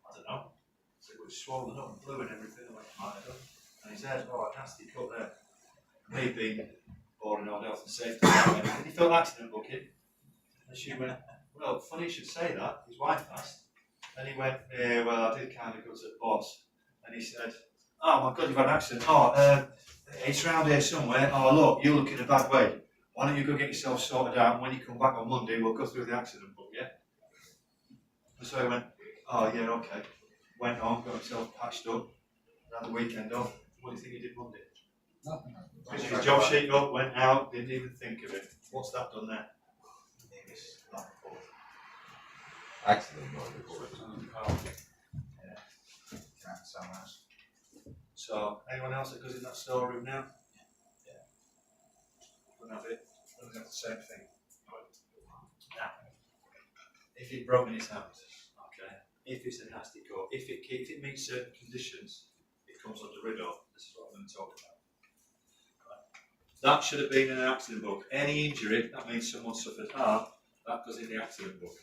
Speaker 1: I don't know. So it was swollen up and blue and everything. I went, might have done. And he said, oh, a nasty cut there. Me being boring on health and safety. Did he fill an accident booking? And she went, well, funny you should say that. His wife asked. And he went, yeah, well, I did kind of go to the boss. And he said, oh my God, you've had an accident. Oh, it's round here somewhere. Oh, look, you look in a bad way. Why don't you go get yourself sorted out, and when you come back on Monday, we'll go through the accident book, yeah? And so I went, oh yeah, okay. Went on, got himself patched up, had the weekend off. What do you think he did Monday?
Speaker 5: Nothing.
Speaker 1: Picked his job sheet up, went out, didn't even think of it. What's that done there?
Speaker 2: Accident report.
Speaker 1: Yeah.
Speaker 2: Can't sound nice.
Speaker 1: So, anyone else that goes in that storeroom now? Yeah. Don't have it. Don't have the same thing. Now, if he'd broken his hand, okay, if it's a nasty cut, if it meets certain conditions, it comes under Ridor. This is what I'm going to talk about. Right. That should have been in an accident book. Any injury, that means someone suffered harm, that goes in the accident book.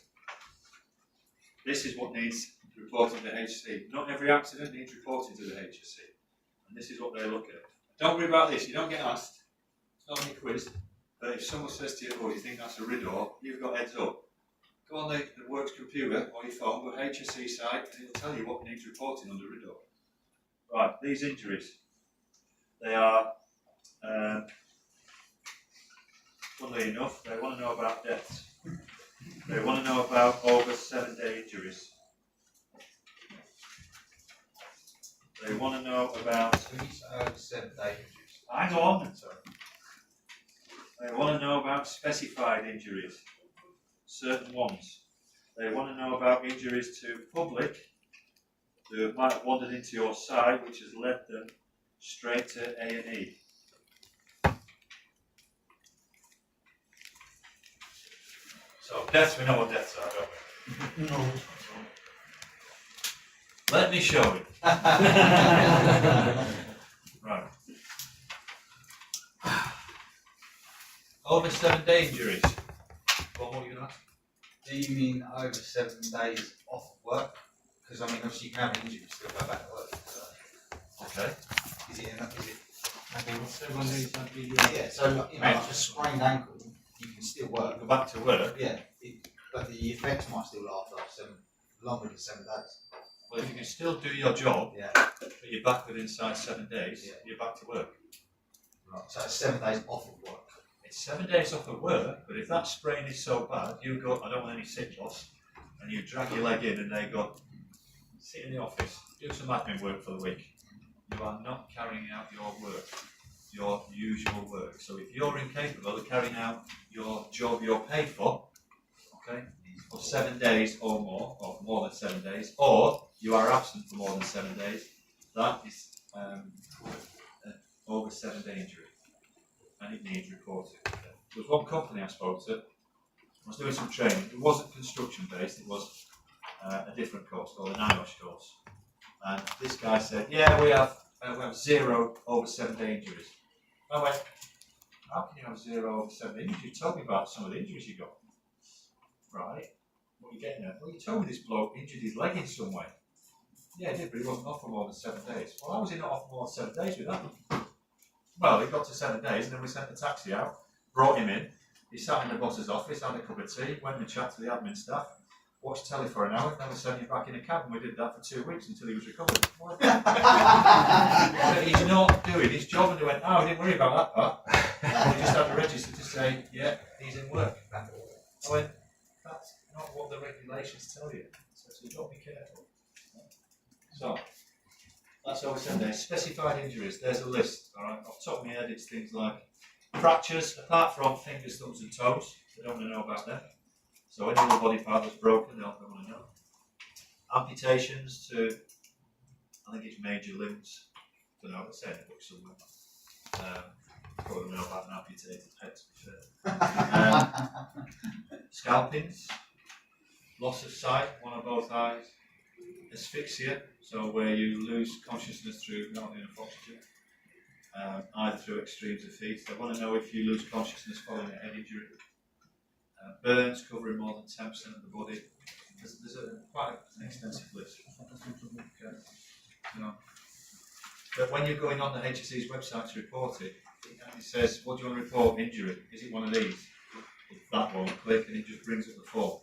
Speaker 1: This is what needs reporting to HSC. Not every accident needs reporting to the HSC. And this is what they look at. Don't worry about this, you don't get asked. It's not on your quiz. But if someone says to you, oh, you think that's a riddor, you've got heads up. Go on the works computer or your phone, go to HSC site, and it'll tell you what needs reporting under riddor. Right, these injuries. They are, funnily enough, they want to know about deaths. They want to know about over 7-day injuries. They want to know about.
Speaker 2: So you say over 7 day injuries.
Speaker 1: Hang on. They want to know about specified injuries, certain ones. They want to know about injuries to public who might have wandered into your site, which has led them straight to A&E. So deaths, we know what deaths are, don't we?
Speaker 5: No.
Speaker 1: Let me show you. Right. Over 7-day injuries. What were you going to ask?
Speaker 2: Do you mean over 7 days off of work? Because I mean, obviously you can have an injury and still go back to work. So
Speaker 1: Okay.
Speaker 2: is it?
Speaker 5: Maybe 7 days until you.
Speaker 2: Yeah. So you know, like a sprained ankle, you can still work.
Speaker 1: Go back to work.
Speaker 2: Yeah. But the effects might still last after longer than 7 days.
Speaker 1: Well, if you can still do your job,
Speaker 2: Yeah.
Speaker 1: but you're back within inside 7 days,
Speaker 2: Yeah.
Speaker 1: you're back to work.
Speaker 2: Right. So it's 7 days off of work.
Speaker 1: It's 7 days off of work, but if that sprain is so bad, you go, I don't want any sick loss, and you drag your leg in and they go, sit in the office, do some admin work for the week. You are not carrying out your work, your usual work. So if you're incapable of carrying out your job you're paid for, okay, for 7 days or more, or more than 7 days, or you are absent for more than 7 days, that is over 7-day injury. And it needs reporting. There was one company I spoke to. I was doing some training. It wasn't construction based. It was a different course called an IOSH course. And this guy said, "Yeah, we have 0 over 7-day injuries." I went, "How can you have 0 over 7 injuries? You told me about some of the injuries you got." Right. What are you getting at? Well, you told me this bloke injured his leg in some way. Yeah, he did, but he wasn't off for more than 7 days. Well, how was he not off for more than 7 days with that? Well, he got to 7 days and then we sent the taxi out, brought him in, he sat in the boss's office, had a cup of tea, went and chatted to the admin staff, watched telly for an hour, then we sent him back in a cab and we did that for 2 weeks until he was recovered. But he's not doing his job and they went, "Oh, we didn't worry about that part." We just had to register to say, "Yeah, he's in work." I went, "That's not what the regulations tell you, so you've got to be careful." So, that's over 7 days. Specified injuries, there's a list, alright? Off the top of my head, it's things like fractures, apart from fingers, thumbs and toes. They don't want to know about them. So any other body part that's broken, they don't want to know. Amputations to, I think it's major limbs. I don't know, it's in the book somewhere. Probably know about an amputated head, to be fair. Scalpings, loss of sight, one or both eyes. Asphyxia, so where you lose consciousness through not enough oxygen, either through extremes of heat. They want to know if you lose consciousness following a head injury. Burns covering more than 10% of the body. There's quite an extensive list. Okay. So, but when you're going on the HSE's website to report it, it says, "What do you want to report? Injury. Is it one of these?" If that one, click and it just brings up the form.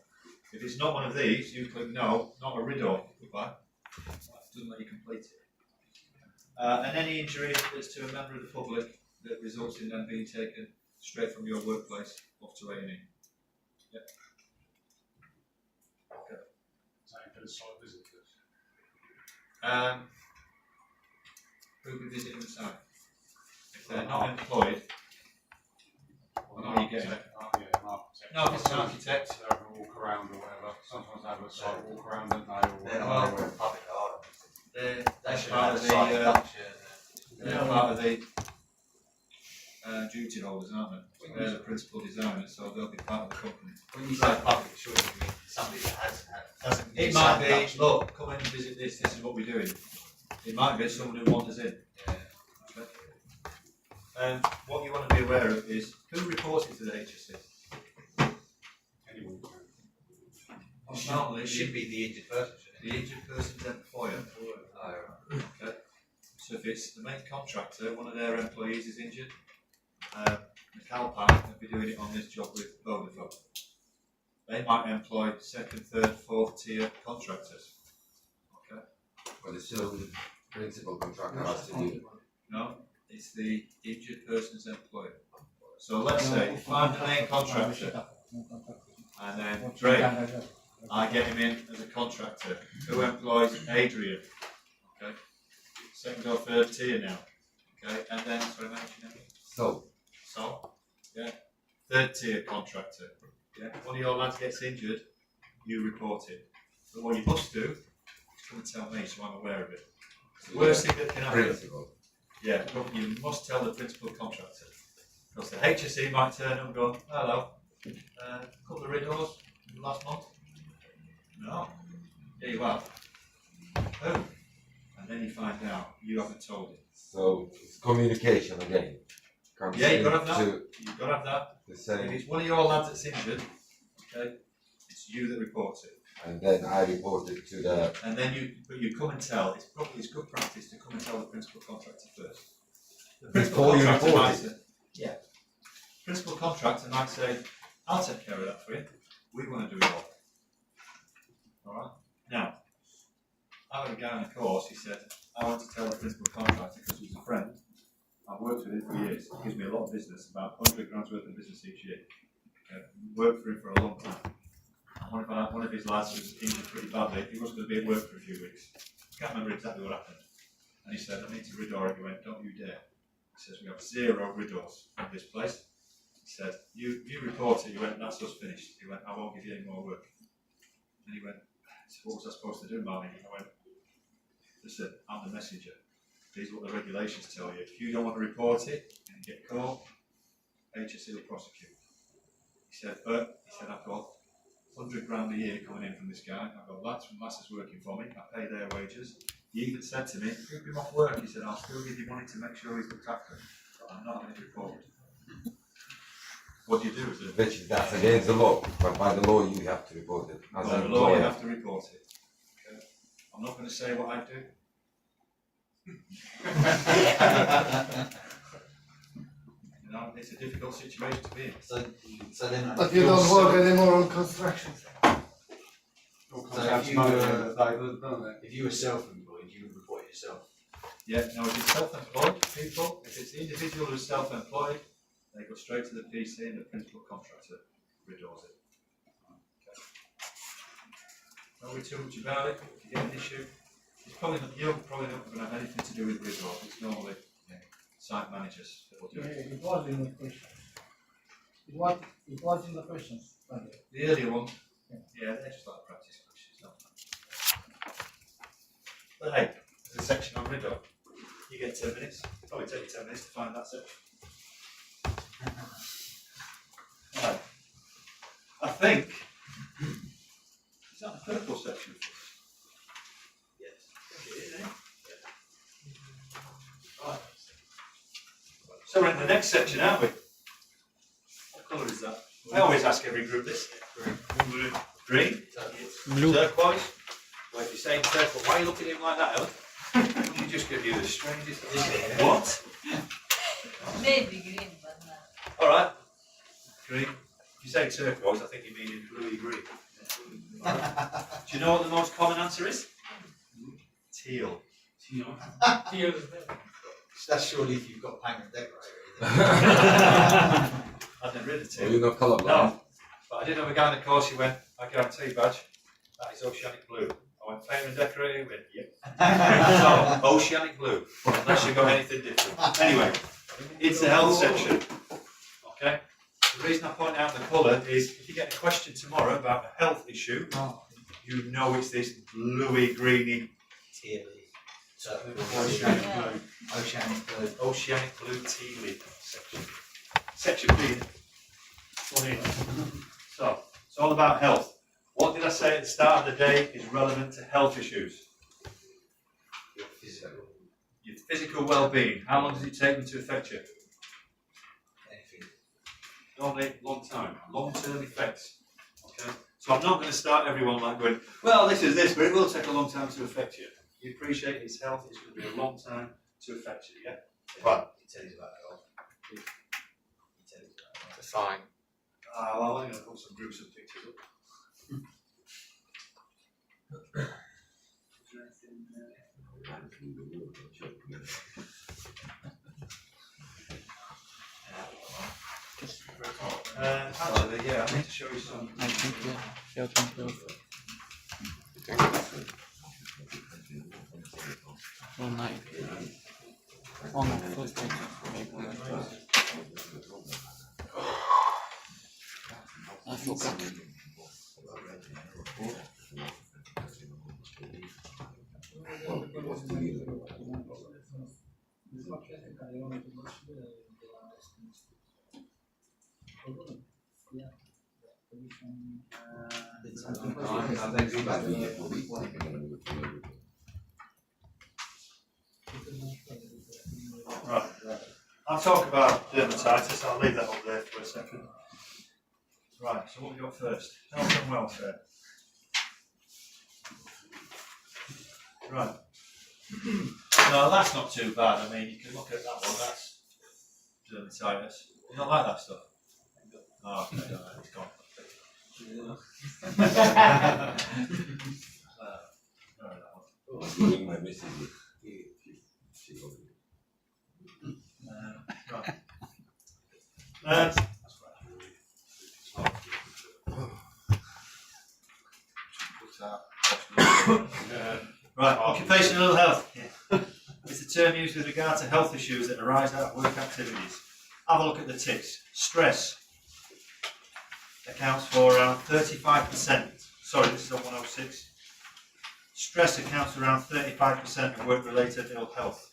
Speaker 1: If it's not one of these, you click no, not a riddor. Goodbye. Doesn't let you complete it. And any injury that's to a member of the public that results in them being taken straight from your workplace off to A&E. Yep. Okay.
Speaker 6: Same for the site visitors.
Speaker 1: Who will be visiting the site? If they're not employed,
Speaker 6: Or
Speaker 1: what are you getting?
Speaker 6: an architect.
Speaker 1: No, if it's an architect.
Speaker 6: They have a walk around or whatever. Sometimes they have a site walk around, don't they? Or
Speaker 2: They're
Speaker 6: whatever.
Speaker 2: not public art.
Speaker 1: They're
Speaker 2: They should
Speaker 1: part
Speaker 2: have
Speaker 1: of
Speaker 2: a site
Speaker 1: the
Speaker 2: induction.
Speaker 1: they're part of the duty holders, aren't they? They're the principal designers, so they'll be part of the company.
Speaker 2: When you say public, surely you mean somebody that has doesn't.
Speaker 1: It might be, look, come in and visit this is what we're doing. It might be someone who wanders in.
Speaker 2: Yeah.
Speaker 1: Okay. What you want to be aware of is who reports it to the HSE.
Speaker 6: Anyone can.
Speaker 1: Normally,
Speaker 2: It should be the injured person, shouldn't
Speaker 1: the injured person's employer.
Speaker 2: it? Oh, right.
Speaker 1: Okay. So if it's the main contractor, one of their employees is injured, the Calpan will be doing it on this job with Vodafone. They might employ second, third, fourth tier contractors. Okay.
Speaker 7: But it's still the principal contractor has to do.
Speaker 1: No, it's the injured person's employer. So let's say if I'm the main contractor and then Drake, I get him in as a contractor. Who employs Adrian? Okay. Second or third tier now. Okay. And then, sorry, mention it.
Speaker 7: So,
Speaker 1: Yeah. Third tier contractor. Yeah. One of your lads gets injured, you report it. But what you must do is come and tell me so I'm aware of it. The worst thing that can happen.
Speaker 7: principal.
Speaker 1: Yeah, but you must tell the principal contractor. Because the HSE might turn up and go, hello, couple of riddles last month. No. Yeah, you have. Oh. And then you find out you haven't told him.
Speaker 7: So it's communication again. Comes
Speaker 1: Yeah, you've got to have
Speaker 7: into
Speaker 1: that. You've got to have that.
Speaker 7: the
Speaker 1: If
Speaker 7: same,
Speaker 1: it's one of your lads that's injured, okay, it's you that reports it.
Speaker 7: and then I report it to the.
Speaker 1: And then you come and tell. It's good practice to come and tell the principal contractor first. The
Speaker 7: Before you report
Speaker 1: might
Speaker 7: it.
Speaker 1: say, yeah. Principal contractor might say, I'll take care of that for you. We want to do it all. Alright? Now, I had a guy on a course, he said, I want to tell the principal contractor because he's a friend. I've worked with him for years. He gives me a lot of business, about 100 grand's worth of business each year. Okay. Worked for him for a long time. One of his lads was injured pretty badly. He wasn't going to be at work for a few weeks. I can't remember exactly what happened. And he said, I need to rid it. He went, don't you dare. He says, we have 0 riddles in this place. He said, you report it. He went, that's us finished. He went, I won't give you any more work. And he went, so what was I supposed to do, Marnie? I went, listen, I'm the messenger. These are what the regulations tell you. If you don't want to report it and you get caught, HSE will prosecute. He said, I've got 100 grand a year coming in from this guy. I've got lads from lasses working for me. I pay their wages. He even said to me, keep him off work. He said, I'll still give you money to make sure he's looked after. But I'm not going to report. What do you do? Is it?
Speaker 7: Which that's against the law, but by the law you have to report it. As
Speaker 1: By
Speaker 7: an
Speaker 1: the law, you
Speaker 7: employer.
Speaker 1: have to report it. Okay. I'm not going to say what I do. You know, it's a difficult situation to be in.
Speaker 2: So then.
Speaker 5: But you don't work anymore on construction.
Speaker 2: So if you were self-employed, you would report it yourself.
Speaker 1: Yeah, now if it's self-employed people, if it's the individual who's self-employed, they go straight to the PC and the principal contractor riddles it. Okay. Don't worry too much about it. If you get an issue, it's probably not, you're probably not going to have anything to do with riddles. It's normally site managers that will do it.
Speaker 5: It was in the question. It was in the questions.
Speaker 1: The earlier one, yeah, they're just like practice questions, not that. But hey, there's a section on riddle. You get 10 minutes. It'll probably take you 10 minutes to find that section. Right. I think, is that the purple section? Yes. I think it is, eh? Yeah. Right. So we're in the next section, aren't we? What colour is that? I always ask every group this. Green. Green?
Speaker 4: Blue.
Speaker 1: Turquoise? Well, if you're saying turquoise, why are you looking at him like that, Ellen? He just give you the strangest. What?
Speaker 8: Maybe green, but not.
Speaker 1: Alright. Green. If you say turquoise, I think you mean in bluey green. Right. Do you know what the most common answer is? Teal.
Speaker 2: That's surely if you've got paint and decorator.
Speaker 1: I've never read a
Speaker 7: So
Speaker 1: teal.
Speaker 7: you're not colourblind.
Speaker 1: No. But I did have a guy on the course, he went, I guarantee you, badge, that is oceanic blue. I went, paint and decorator, he went, yep. So, oceanic blue, unless you've got anything different. Anyway, it's the health section. Okay? The reason I point out the colour is if you get a question tomorrow about a health issue, you know it's this bluey, greeny,
Speaker 2: Tealy.
Speaker 1: oceanic
Speaker 8: Yeah.
Speaker 1: blue.
Speaker 2: Oceanic blue.
Speaker 1: Oceanic blue tea leaf section. Section B. So, it's all about health. What did I say at the start of the day is relevant to health issues?
Speaker 2: Physical.
Speaker 1: Your physical well-being. How long does it take them to affect you? Normally, long-term effects. Okay, so I'm not going to start everyone like going, well, this is this, but it will take a long time to affect you. You appreciate its health, it's going to be a long time to affect you, yeah? Right.
Speaker 2: He tells you about it all. He tells you about it all.
Speaker 7: It's a sign.
Speaker 1: Well, I'm going to put some groups of pictures up. Actually, yeah, I need to show you some.
Speaker 4: I think yeah, can prove. Oh, nice. Oh no, first page, maybe. I forgot.
Speaker 1: Right. I'll talk about dermatitis. I'll leave that up there for a second. Right, so what have we got first? Health and welfare. Right. No, that's not too bad. I mean, you can look at that one. That's dermatitis. You don't like that stuff? Oh, okay, no, it's gone. Right. Right, occupational health. It's a term used with regard to health issues that arise out of work activities. Have a look at the ticks. Stress accounts for around 35%. Sorry, this is on 106. Stress accounts for around 35% of work-related ill health.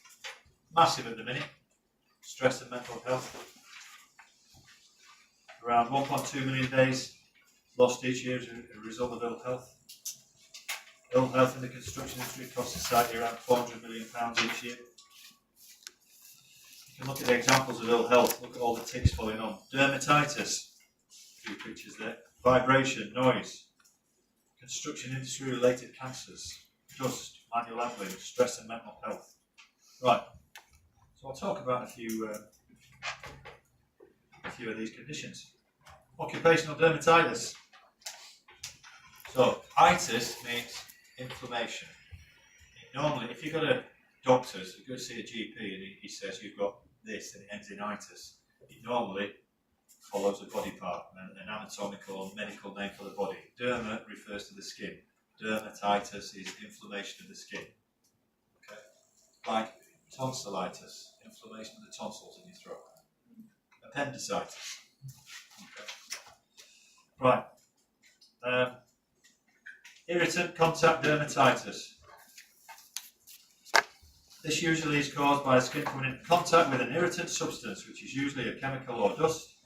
Speaker 1: Massive at the minute. Stress and mental health. Around 1.2 million days lost each year as a result of ill health. Ill health in the construction industry costs society around £400 million each year. You can look at the examples of ill health, look at all the ticks following on. Dermatitis, a few pictures there. Vibration, noise, construction industry related cancers, dust, manual handling, stress and mental health. Right, so I'll talk about a few of these conditions. Occupational dermatitis. So, itis means inflammation. Normally, if you've got a doctor's, you go to see a GP and he says you've got this and it ends in itis, it normally follows a body part, an anatomical or medical name for the body. Derma refers to the skin. Dermatitis is inflammation of the skin. Okay? Like tonsillitis, inflammation of the tonsils in your throat. Appendicitis. Okay. Right. Irritant contact dermatitis. This usually is caused by the skin coming into contact with an irritant substance, which is usually a chemical or dust.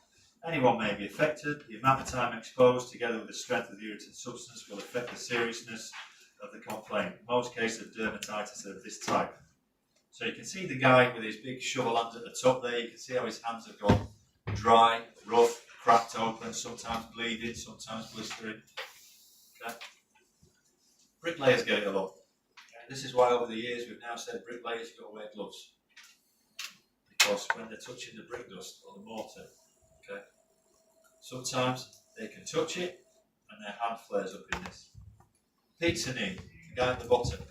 Speaker 1: Anyone may be affected. The amount of time exposed, together with the strength of the irritant substance, will affect the seriousness of the complaint. Most cases of dermatitis are of this type. So you can see the guy with his big shovel hands at the top there. You can see how his hands have gone dry, rough, cracked open, sometimes bleeding, sometimes blistering. Okay. Bricklayers get it a lot. This is why over the years we've now said bricklayers you've got to wear gloves. Because when they're touching the brick dust or the mortar, okay, sometimes they can touch it and their hand flares up in this. Pizza knee, the guy at the bottom.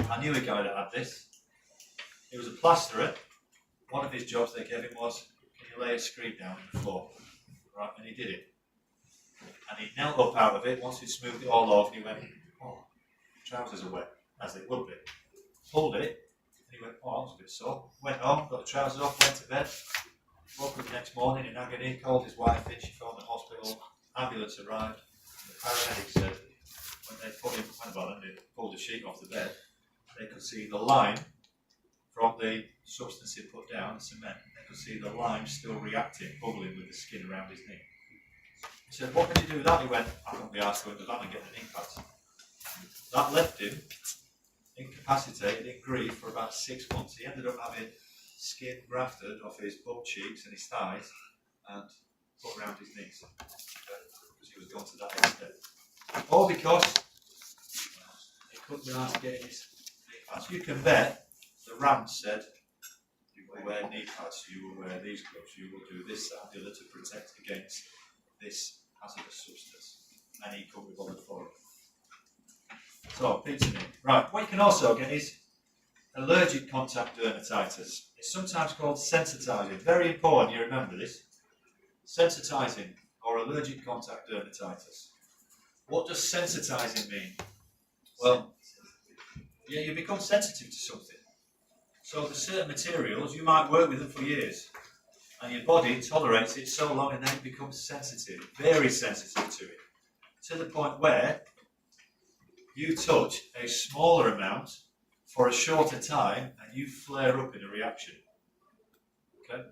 Speaker 1: I knew a guy that had this. He was a plasterer. One of his jobs they gave him was, can you lay a screed down on the floor? Right, and he did it. And he knelt up out of it, once he'd smoothed it all off, and he went, oh, trousers are wet, as they would be. Pulled it, and he went, oh, that was a bit sore. Went home, got the trousers off, went to bed. Woke up the next morning in agony, called his wife in, she phoned the hospital, ambulance arrived. And the paramedic said, when they put him, and they pulled the sheet off the bed, they could see the lime from the substance he put down, cement. They could see the lime still reacting, bubbling with the skin around his knee. He said, what can you do with that? He went, I couldn't be asked to go into that and get an impact. That left him incapacitated in grief for about 6 months. He ended up having skin grafted off his butt cheeks and his thighs, and put around his knees because he was gone to that extent. All because he couldn't be asked to get his knee pads. You can bet the Ram said, you will wear knee pads, you will wear these gloves, you will do this, that, and the other to protect against this hazardous substance. And he couldn't be bothered for it. So, pizza knee. Right, what you can also get is allergic contact dermatitis. It's sometimes called sensitizing. Very important you remember this. Sensitizing or allergic contact dermatitis. What does sensitizing mean? Well, yeah, you become sensitive to something. So there's certain materials, you might work with them for years, and your body tolerates it so long and then it becomes sensitive, very sensitive to it, to the point where you touch a smaller amount for a shorter time and you flare up in a reaction. Okay?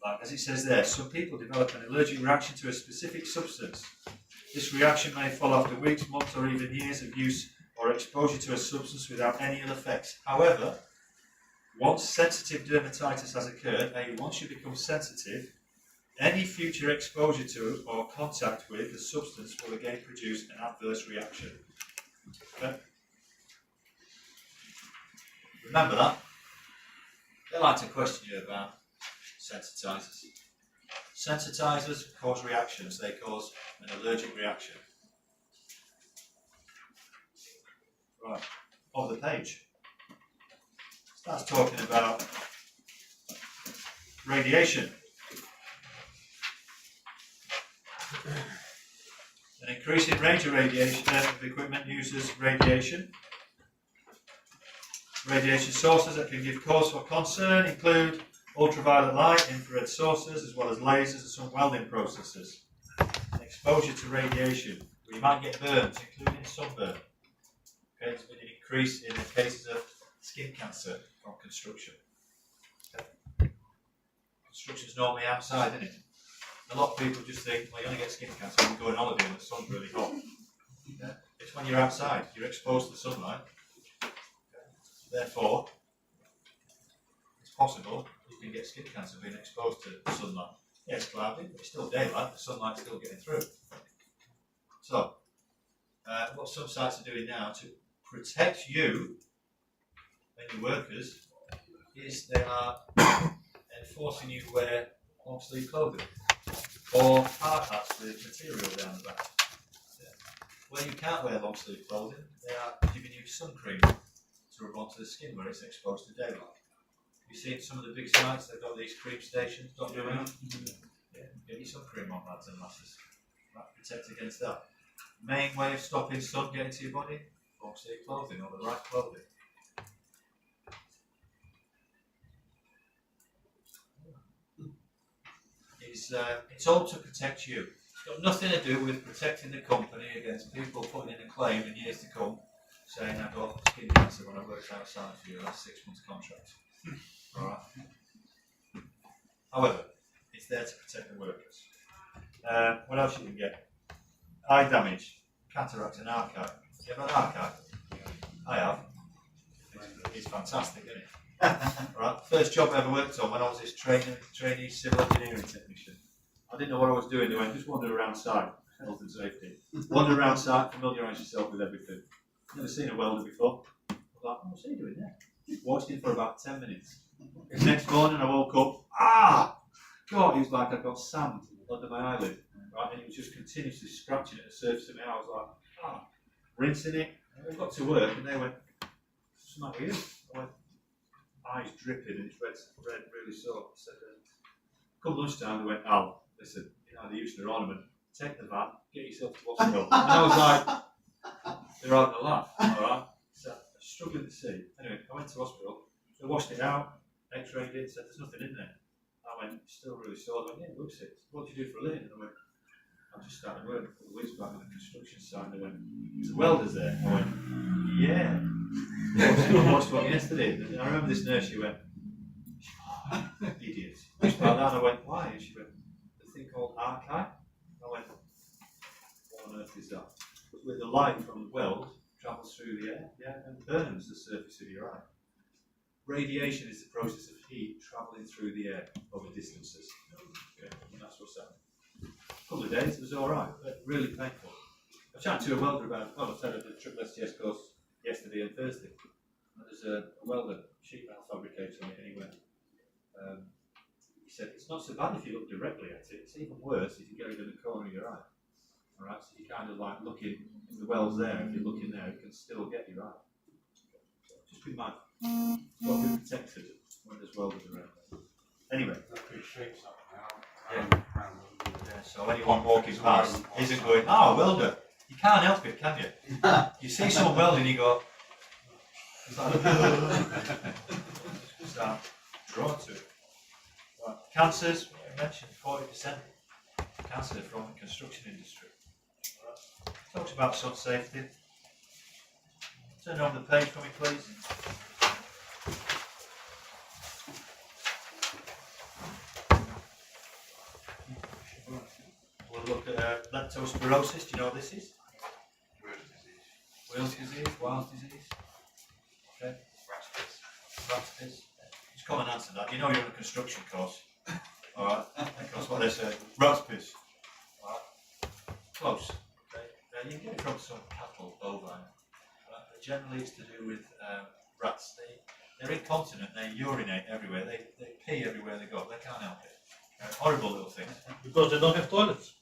Speaker 1: Like as it says there, some people develop an allergic reaction to a specific substance. This reaction may follow after weeks, months, or even years of use or exposure to a substance without any ill effects. However, once sensitive dermatitis has occurred, once you become sensitive, any future exposure to or contact with the substance will again produce an adverse reaction. Okay? Remember that. They like to question you about sensitizers. Sensitizers cause reactions. They cause an allergic reaction. Right, on the page. Starts talking about radiation. An increasing range of radiation of equipment uses radiation. Radiation sources that can give cause for concern include ultraviolet light, infrared sources, as well as lasers and some welding processes. Exposure to radiation. You might get burns, including sunburn. Okay, there's been an increase in the cases of skin cancer from construction. Okay. Construction's normally outside, isn't it? A lot of people just think, well, you only get skin cancer when you go on holiday and the sun's really hot. Yeah. It's when you're outside, you're exposed to sunlight. Okay. Therefore, it's possible you can get skin cancer being exposed to sunlight. Yeah, it's cloudy, but it's still daylight, the sunlight's still getting through. So, what some sites are doing now to protect you and your workers is they are enforcing you to wear long sleeve clothing or hard hats with material down the back. Yeah. Where you can't wear long sleeve clothing, they are giving you sun cream to rub onto the skin where it's exposed to daylight. You see some of the big sites, they've got these cream stations dotted around. Yeah, get your sun cream on, lads and lasses. Right, protect against that. Main way of stopping sun getting to your body, long sleeve clothing or the right clothing. It's all to protect you. It's got nothing to do with protecting the company against people putting in a claim in years to come saying I got skin cancer when I worked outside for you. That's 6 months contract. Alright. However, it's there to protect the workers. What else you can get? Eye damage, cataract and archive. You ever had archive? I have. It's fantastic, isn't it? Right. First job I ever worked on when I was this trainee civil engineering technician. I didn't know what I was doing. They went, just wander around site, health and safety. Wander around site, familiarise yourself with everything. Never seen a welder before. I was like, what's he doing there? Watched him for about 10 minutes. The next morning I woke up, God, it was like I got sand under my eyelid. Right, and it was just continuously scratching at the surface of my eye. I was like, rinsing it. And I got to work and they went, what's the matter with you? I went, eyes dripping and it's red really sore. I said, come lunchtime, they went, Al, listen, you know the use of their ornament, take the van, get yourself to hospital. And I was like, they're having a laugh, alright? So I was struggling to see. Anyway, I went to hospital, they washed it out, x-rayed it, said there's nothing in there. I went, still really sore. I went, yeah, it looks it. What do you do for a living? And I went, I just started work a couple of weeks back on the construction site. And they went, there's a welder's there. I went, yeah. I watched one yesterday. And I remember this nurse, she went, idiot. I just fell down, I went, why? And she went, the thing called archive. I went, what on earth is that? With the light from the weld, travels through the air, yeah, and burns the surface of your eye. Radiation is the process of heat travelling through the air over distances. Okay, and that's what's happening. couple of days, it was alright, but really painful. I chatted to a welder about, I said at the SSSTS course yesterday and Thursday. And there's a welder, sheet metal fabricator on it anyway. He said, it's not so bad if you look directly at it, it's even worse if you get it in the corner of your eye. Alright, so you kind of like looking, if the well's there, if you're looking there, it can still get your eye. So just be mindful. You've got to be protected when there's welders around. Anyway. Yeah, so anyone walking past isn't going, oh, welder. You can't help it, can you? You see someone welding, you go, it's like, start drawn to it. Right. Cancers, I mentioned 40% cancer from the construction industry. Right. Talks about sun safety. Turn over the page for me, please. We'll look at leptospirosis. Do you know what this is? Wales disease, Wales disease. Okay. Rat's piss. Just come and answer that. You know you're on a construction course. Alright. That's what they say. Rat's piss. Alright. Close. Okay. You can get it from some cattle, bovine. Right. But generally it's to do with rats. They're incontinent, they urinate everywhere, they pee everywhere they go, they can't help it. Horrible little things.
Speaker 3: Because they don't have toilets.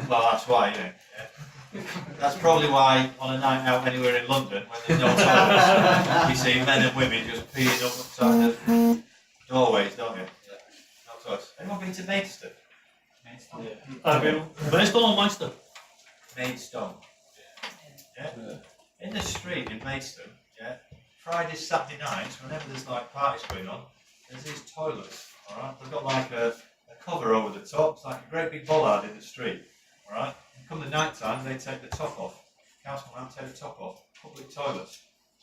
Speaker 1: Well, that's why, yeah. That's probably why on a night out anywhere in London, when there's no toilets, you see men and women just peeing up outside the doorways, don't you? No toilets. Anyone been to Maidstone? Maidstone?
Speaker 3: Yeah. I've been Maidstone or Maidstone?
Speaker 1: Maidstone. Yeah. In the street in Maidstone, yeah, Fridays, Saturday nights, whenever there's like parties going on, there's these toilets, alright? They've got like a cover over the top, it's like a great big bollard in the street, alright? And come the night time, they take the top off. Council man take the top off. Public toilets.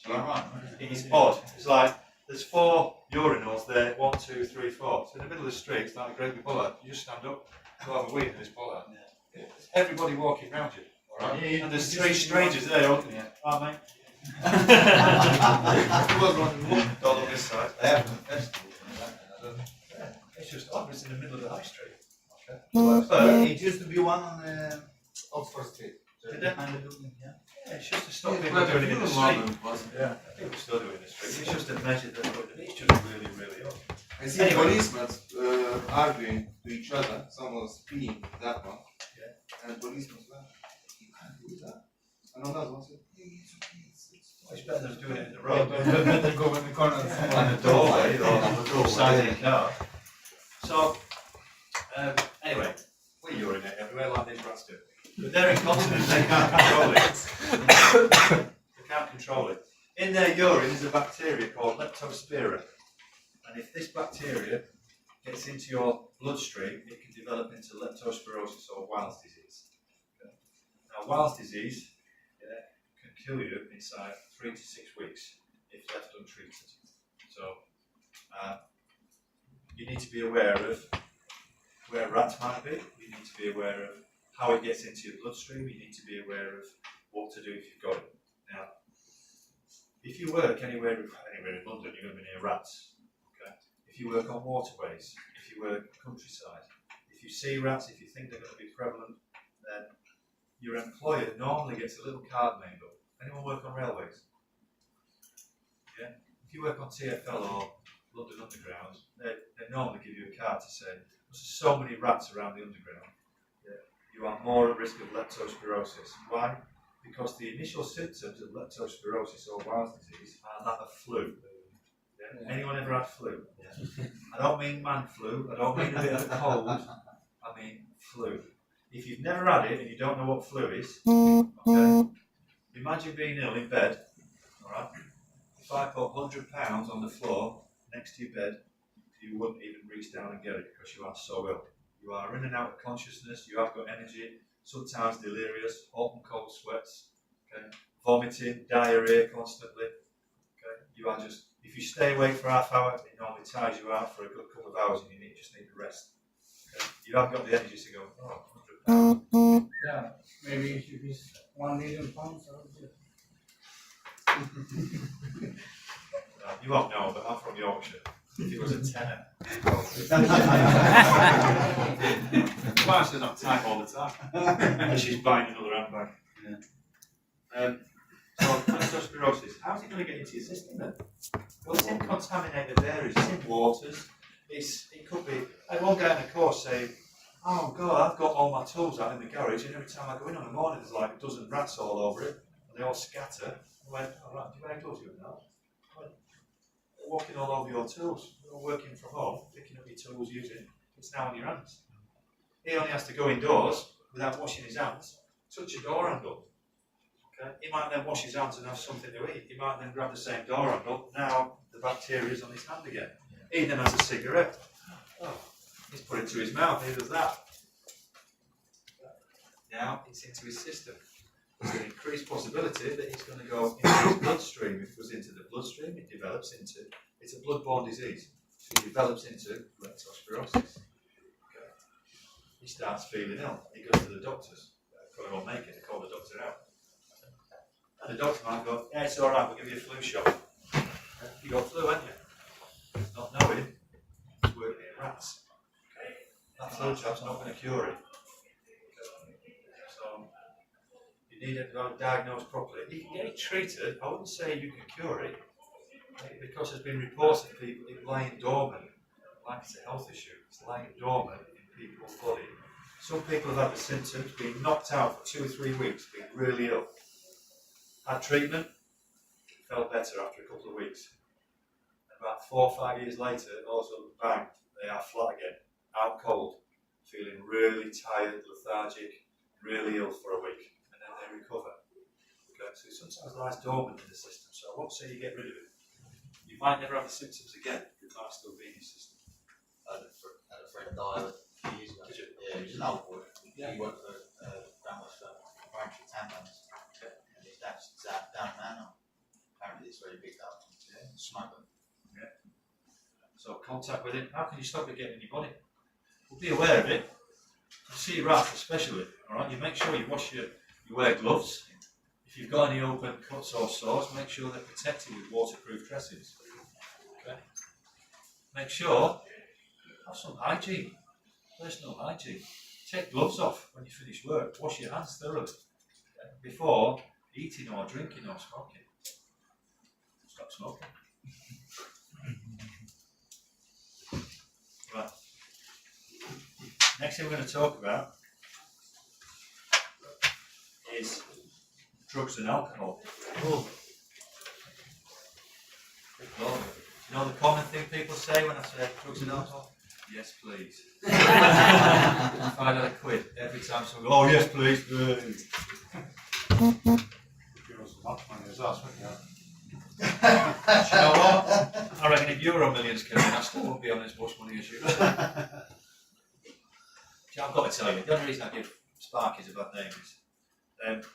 Speaker 1: Right? It is odd. It's like, there's 4 urinals there, 1, 2, 3, 4. So in the middle of the street, it's like a great big bollard. You just stand up, go have a wee in this bollard. Yeah. There's everybody walking round you, alright? Yeah, and there's 3 strangers there, aren't there? Oh, mate. Don't look this side.
Speaker 2: They have a festival.
Speaker 1: It's just odd, it's in the middle of the high street. Okay.
Speaker 2: It used to be one on Oxford Street.
Speaker 1: Did it?
Speaker 2: Behind the building, yeah.
Speaker 1: Yeah, it's just to stop
Speaker 7: Yeah,
Speaker 1: people
Speaker 7: but
Speaker 1: doing it in the
Speaker 7: you
Speaker 1: street.
Speaker 7: London wasn't it?
Speaker 1: Yeah, people still do it in the street. It's just a measure that it's just really, really odd.
Speaker 7: I see
Speaker 1: Anyway.
Speaker 7: policemen arguing to each other. Someone was peeing with that one.
Speaker 1: Yeah.
Speaker 7: And the policeman was like, you can't do that. And another one said, hey, it's okay.
Speaker 1: It's better than doing it in the road.
Speaker 2: Better go in the corner.
Speaker 1: On the doorway or on the side of the car. So, anyway, we urinate everywhere like these rats do. But they're incontinent, they can't control it. They can't control it. In their urine is a bacteria called leptospira. And if this bacteria gets into your bloodstream, it can develop into leptospirosis or Weil's disease. Okay. Now, Weil's disease can kill you inside 3 to 6 weeks if left untreated. So, you need to be aware of where rats might be. You need to be aware of how it gets into your bloodstream. You need to be aware of what to do if you've got it. Now, if you work anywhere in London, you're going to be near rats. Okay? If you work on waterways, if you work countryside, if you see rats, if you think they're going to be prevalent, then your employer normally gets a little card made up. Anyone work on railways? Yeah. If you work on TfL or London Underground, they normally give you a card to say, there's so many rats around the Underground, you are more at risk of leptospirosis. Why? Because the initial symptoms of leptospirosis or Weil's disease are that of flu. Yeah? Anyone ever had flu? Yeah. I don't mean man flu, I don't mean a bit of a cold, I mean flu. If you've never had it and you don't know what flu is, okay, imagine being ill in bed, alright? If I put £100 on the floor next to your bed, you wouldn't even reach down and get it because you are so ill. You are in and out of consciousness, you have got energy, sometimes delirious, hot and cold sweats, okay, vomiting, diarrhea constantly. Okay, you are just, if you stay awake for half hour, it normally tires you out for a good couple of hours and you just need to rest. Okay, you haven't got the energy to go, oh, £100.
Speaker 5: Yeah, maybe it should be 1 million pounds.
Speaker 1: You won't know, but I'm from Yorkshire. If it was a tenner. His wife doesn't have time all the time. And she's buying another handbag. So, leptospirosis, how's it going to get into your system then? Well, it's in contaminated areas, it's in waters, it could be, I won't get in a course saying, oh God, I've got all my tools out in the garage and every time I go in on the morning there's like a dozen rats all over it and they all scatter. I went, all right, do you wear gloves you now? They're walking all over your tools, you're all working from home, picking up your tools, using, it's now on your hands. He only has to go indoors without washing his hands, touch a door handle. Okay. He might then wash his hands and have something to eat. He might then grab the same door handle. Now the bacteria is on his hand again. He then has a cigarette. Oh, he's put it to his mouth. He does that. Now it's into his system. There's an increased possibility that it's going to go into his bloodstream. If it goes into the bloodstream, it develops into. It's a blood-borne disease. So it develops into leptospirosis. Okay. He starts feeling ill. He goes to the doctors. Probably won't make it. They call the doctor out. And the doctor might go, yeah, it's all right, we'll give you a flu shot. You got flu, haven't you? Not knowing, it's working at rats. That flu shot's not going to cure it. So, you need it diagnosed properly. You can get it treated. I wouldn't say you can cure it, because there's been reports of people it lying dormant, like it's a health issue. It's lying dormant in people's body. Some people have had the symptoms, been knocked out for 2 or 3 weeks, been really ill. Had treatment, felt better after a couple of weeks. About 4 or 5 years later, also bang, they are flat again, out cold, feeling really tired, lethargic, really ill for a week, and then they recover. Okay, so it sometimes lies dormant in the system, so I won't say you get rid of it. You might never have the symptoms again, it might still be in your system.
Speaker 2: I had a friend die a few years ago.
Speaker 1: Did you?
Speaker 2: Yeah, he was an old boy.
Speaker 1: Yeah.
Speaker 2: He worked for Grandma's branch of tampons. And his dad's down now. Apparently it's very big up. Yeah. Smoking.
Speaker 1: Yeah. So contact with it. How can you stop it getting in your body? Well, be aware of it. You see rats especially, alright? You make sure you wear gloves. If you've got any open cuts or sores, make sure they're protected with waterproof dressings. Okay. Make sure have some hygiene, personal hygiene. Take gloves off when you finish work. Wash your hands thoroughly before eating or drinking or smoking. Stop smoking. Right. Next thing we're going to talk about is drugs and alcohol. Oh. You know the common thing people say when I say drugs and alcohol? Yes, please. If I got a quid every time someone goes, oh yes, please, please.
Speaker 6: Give us some money as us, wouldn't you?
Speaker 1: Do you know what? I reckon if Euro Millions came in, I still won't be on as much money as you. See, I've got to tell you, the only reason I give Sparkies a bad name is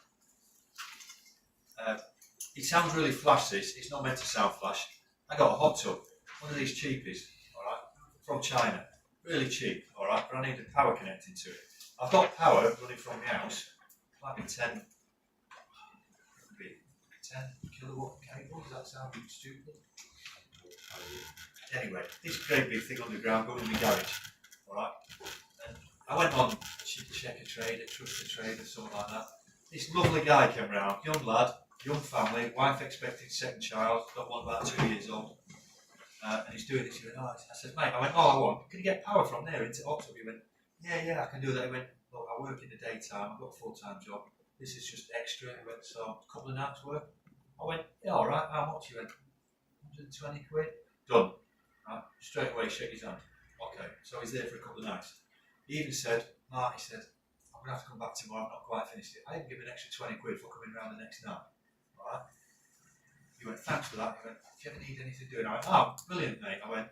Speaker 1: it sounds really flash this, it's not meant to sound flash. I got a hot tub, one of these cheapies, alright, from China, really cheap, alright, but I needed power connected to it. I've got power running from my house, might be 10 kilowatt cable, does that sound stupid? Anyway, this great big thing underground going in the garage, alright, and I went on Check a Trader, Trust a Trader, something like that. This lovely guy came round, young lad, young family, wife expecting second child, got one about 2 years old, and he's doing this. He went, oh, I said, mate, I went, all I want, can you get power from there into October? He went, yeah, I can do that. He went, look, I work in the daytime, I've got a full-time job, this is just extra. He went, so a couple of nights work. I went, yeah, all right, how much? He went, 120 quid. Done. Right, straight away, shake his hand. Okay, so he's there for a couple of nights. He even said, Mark, he said, I'm going to have to come back tomorrow, I've not quite finished it. I even give him an extra 20 quid for coming round the next night. Right? He went, thanks for that. He went, if you ever need anything doing, I went, oh, brilliant, mate. I went,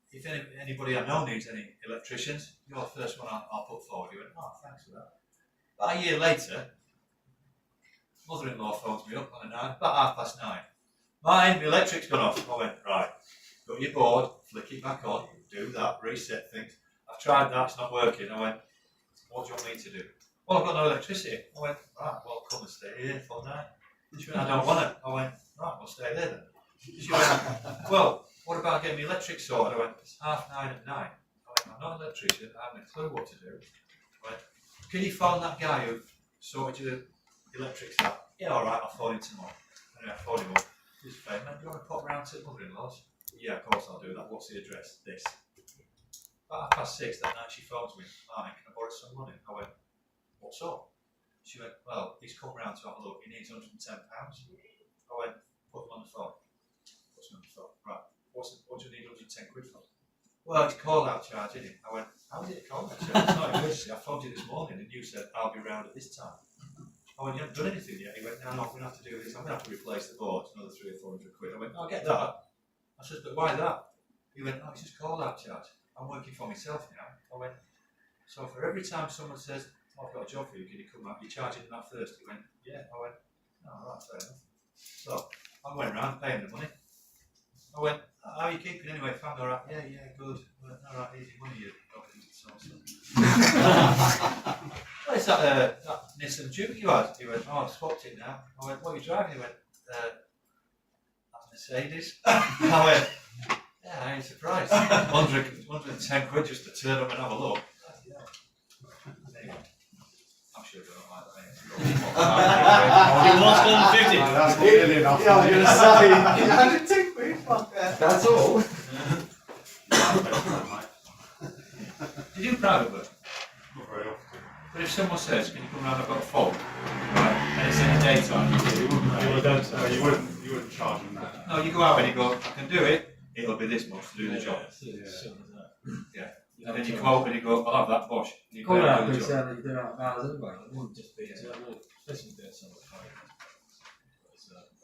Speaker 1: if anybody I know needs any electricians, you're the first one I'll put forward. He went, oh, thanks for that. About a year later, mother-in-law phones me up on a night, about 9:30. Mine, the electric's gone off. I went, right, go to your board, flick it back on, do that, reset things. I've tried that, it's not working. I went, what do you want me to do? Well, I've got no electricity. I went, right, well, come and stay here for the night. She went, I don't want it. I went, right, we'll stay there then. She went, well, what about getting the electric sorted? I went, it's 9:30 at night. I went, I'm not an electrician, I haven't a clue what to do. Right? Can you phone that guy who sorted your electrics out? Yeah, alright, I'll phone him tomorrow. Anyway, I phoned him up. He's saying, man, do you want to pop round to mother-in-law's? Yeah, of course I'll do that. What's the address? This. About 6:30 that night, she phones me. Martin, can I borrow some money? I went, what's up? She went, well, he's come round to have a look. He needs £110. I went, put him on the phone. Puts him on the phone. Right. What do you need 110 quid for? Well, it's call-out charge, isn't it? I went, how is it a call-out charge? It's not emergency. I phoned you this morning and you said, I'll be round at this time. I went, you haven't done anything yet. He went, no, I'm going to have to do this. I'm going to have to replace the board. It's another 300 or 400 quid. I went, I'll get that. I said, but why that? He went, no, it's just call-out charge. I'm working for myself now. I went, so for every time someone says, oh, I've got a job for you, can you come out? You're charging them that first. He went, yeah. I went, no, that's fair enough. So I went round paying the money. I went, how are you keeping anyway? Family all right? Yeah, good. I went, all right, easy money, you What is that Nissan Juke you had? He went, oh, I've swapped it now. I went, what are you driving? He went, that's Mercedes. I went, yeah, I ain't surprised. 110 quid just to turn up and have a look. Anyway, I'm sure they don't like that.
Speaker 3: He wants 150.
Speaker 6: That's nearly enough.
Speaker 7: Yeah, I was gonna say, 110 quid, fuck that. That's all.
Speaker 1: Do you do private work?
Speaker 6: Not very often.
Speaker 1: But if someone says, can you come round, I've got a fault, right, and it's in the daytime,
Speaker 6: You wouldn't charge them that.
Speaker 1: no, you go out and you go, I can do it, it'll be this much to do the job.
Speaker 6: Yeah.
Speaker 1: And then you quote and you go, I'll have that bosh. And you
Speaker 5: Call
Speaker 1: pay
Speaker 5: out,
Speaker 1: for the
Speaker 5: we
Speaker 1: job.
Speaker 5: said that you do out of hours anyway, it wouldn't just be, especially doing something like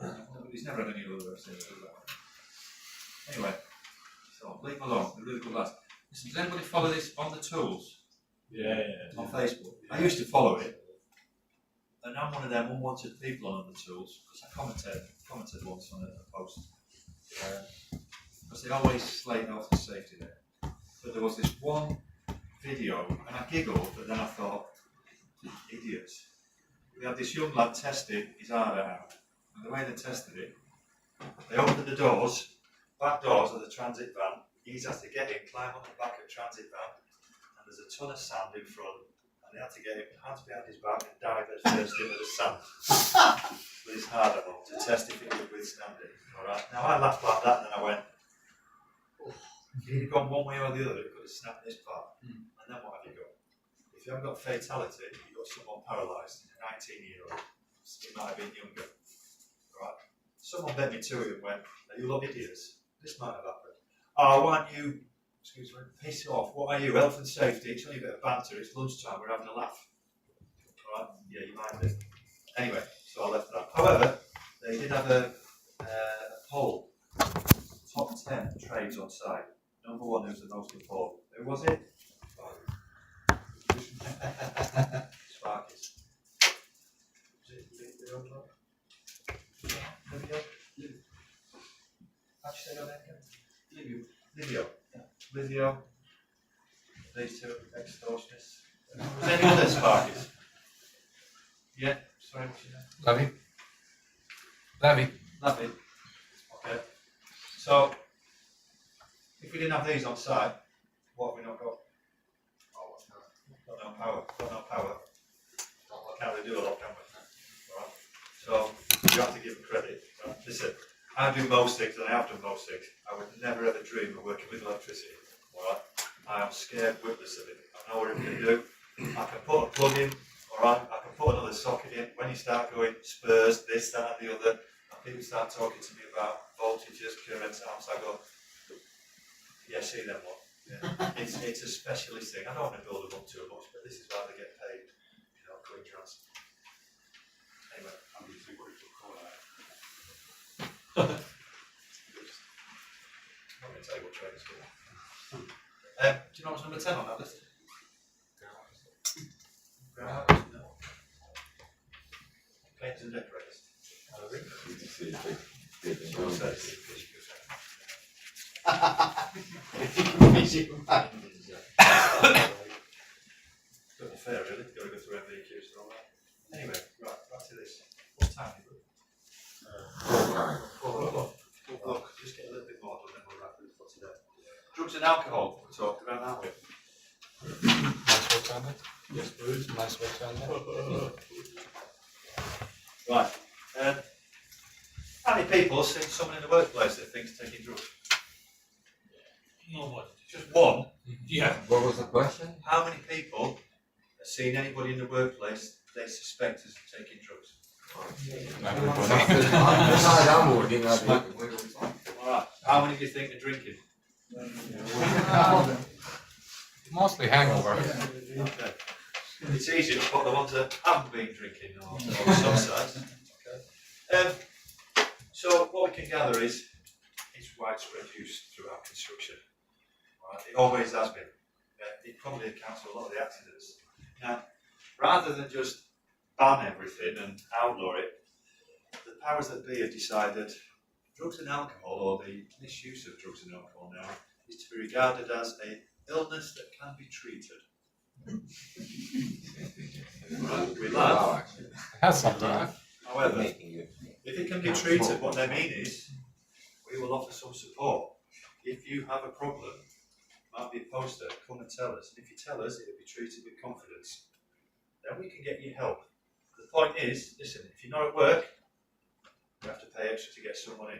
Speaker 1: No, but he's never had any other work since do that. Anyway, so leave him alone, they're really good lads. Listen, does anybody follow this on the tools? On Facebook? I used to follow it, and I'm one of them unwanted people on the tools, because I commented once on a post. Because they always slate health and safety there. But there was this one video, and I giggled, but then I thought, idiots. We had this young lad testing his harder out, and the way they tested it, they opened the doors, back doors of the transit van. He's had to get in, climb on the back of the transit van, and there's a ton of sand in front, and they had to get him hands behind his back and dive at first into the sand with his harder on to test if he could withstand it. Alright, now I laughed like that, and then I went, if he'd have gone one way or the other, it could have snapped this part. And then what have you got? If you haven't got fatality, you've got someone paralysed, a 19-year-old. He might have been younger. Right? Someone bet me to it and went, you lot idiots. This might have happened. Oh, why aren't you, excuse me, piss off. What are you, health and safety? It's only a bit of banter, it's lunchtime, we're having a laugh. Right? Yeah, you might be. Anyway, so I left that. However, they did have a poll. Top 10 trades on site. Number 1 who's the most important. Who was it? Sparkies. Was it Livio? How'd you say your name again? Livio. These two extortionists. Was there any other Sparkies? Yeah, sorry, what's your name? Levy. Okay. So, if we didn't have these on site, what have we not got? Got no power. Can't really do a lot, can we? Right. So, you have to give them credit. Right. Listen, I do most things, and I have done most things. I would never ever dream of working with electricity. Alright? I am scared witless of it. I know what it can do. I can put a plug in, alright? I can put another socket in. When you start going spurs, this, that, and the other, and people start talking to me about voltages, currents, amps, I go, yeah, see them one. Yeah. It's a specialist thing. I don't want to build them up too much, but this is why they get paid, clean trans. Anyway.
Speaker 6: I'm going to think what you could call that.
Speaker 1: I'm going to tell you what trade it's called. Do you know what's number 10 on that list? Groundhouse? No. Painters and decorators. Not fair, really. Got to go through MVQs and all that. Anyway, right, back to this. What time is it? 4 o'clock. Look, just get a little bit more done, then we'll wrap it for today. Drugs and alcohol, we talked about, aren't we?
Speaker 4: to end it? Yes, please. Nice way to end it.
Speaker 1: Right. How many people have seen someone in the workplace that thinks taking drugs?
Speaker 3: Nobody.
Speaker 1: Just one.
Speaker 3: Yeah.
Speaker 7: What was the question?
Speaker 1: How many people have seen anybody in the workplace they suspect is taking drugs? Alright. How many do you think are drinking?
Speaker 4: Mostly hangover.
Speaker 1: Okay. It's easier to put the ones that haven't been drinking on some sides. Okay. So what we can gather is it's widespread use throughout construction. Right? It always has been. It probably accounts for a lot of the accidents. Now, rather than just ban everything and outlaw it, the powers that be have decided drugs and alcohol, or the misuse of drugs and alcohol now, is to be regarded as an illness that can be treated. Right, we laugh.
Speaker 4: That's something, right?
Speaker 1: However, if it can be treated, what they mean is we will offer some support. If you have a problem, might be a poster, come and tell us. And if you tell us, it will be treated with confidence. Then we can get you help. The point is, listen, if you're not at work, you have to pay extra to get someone in.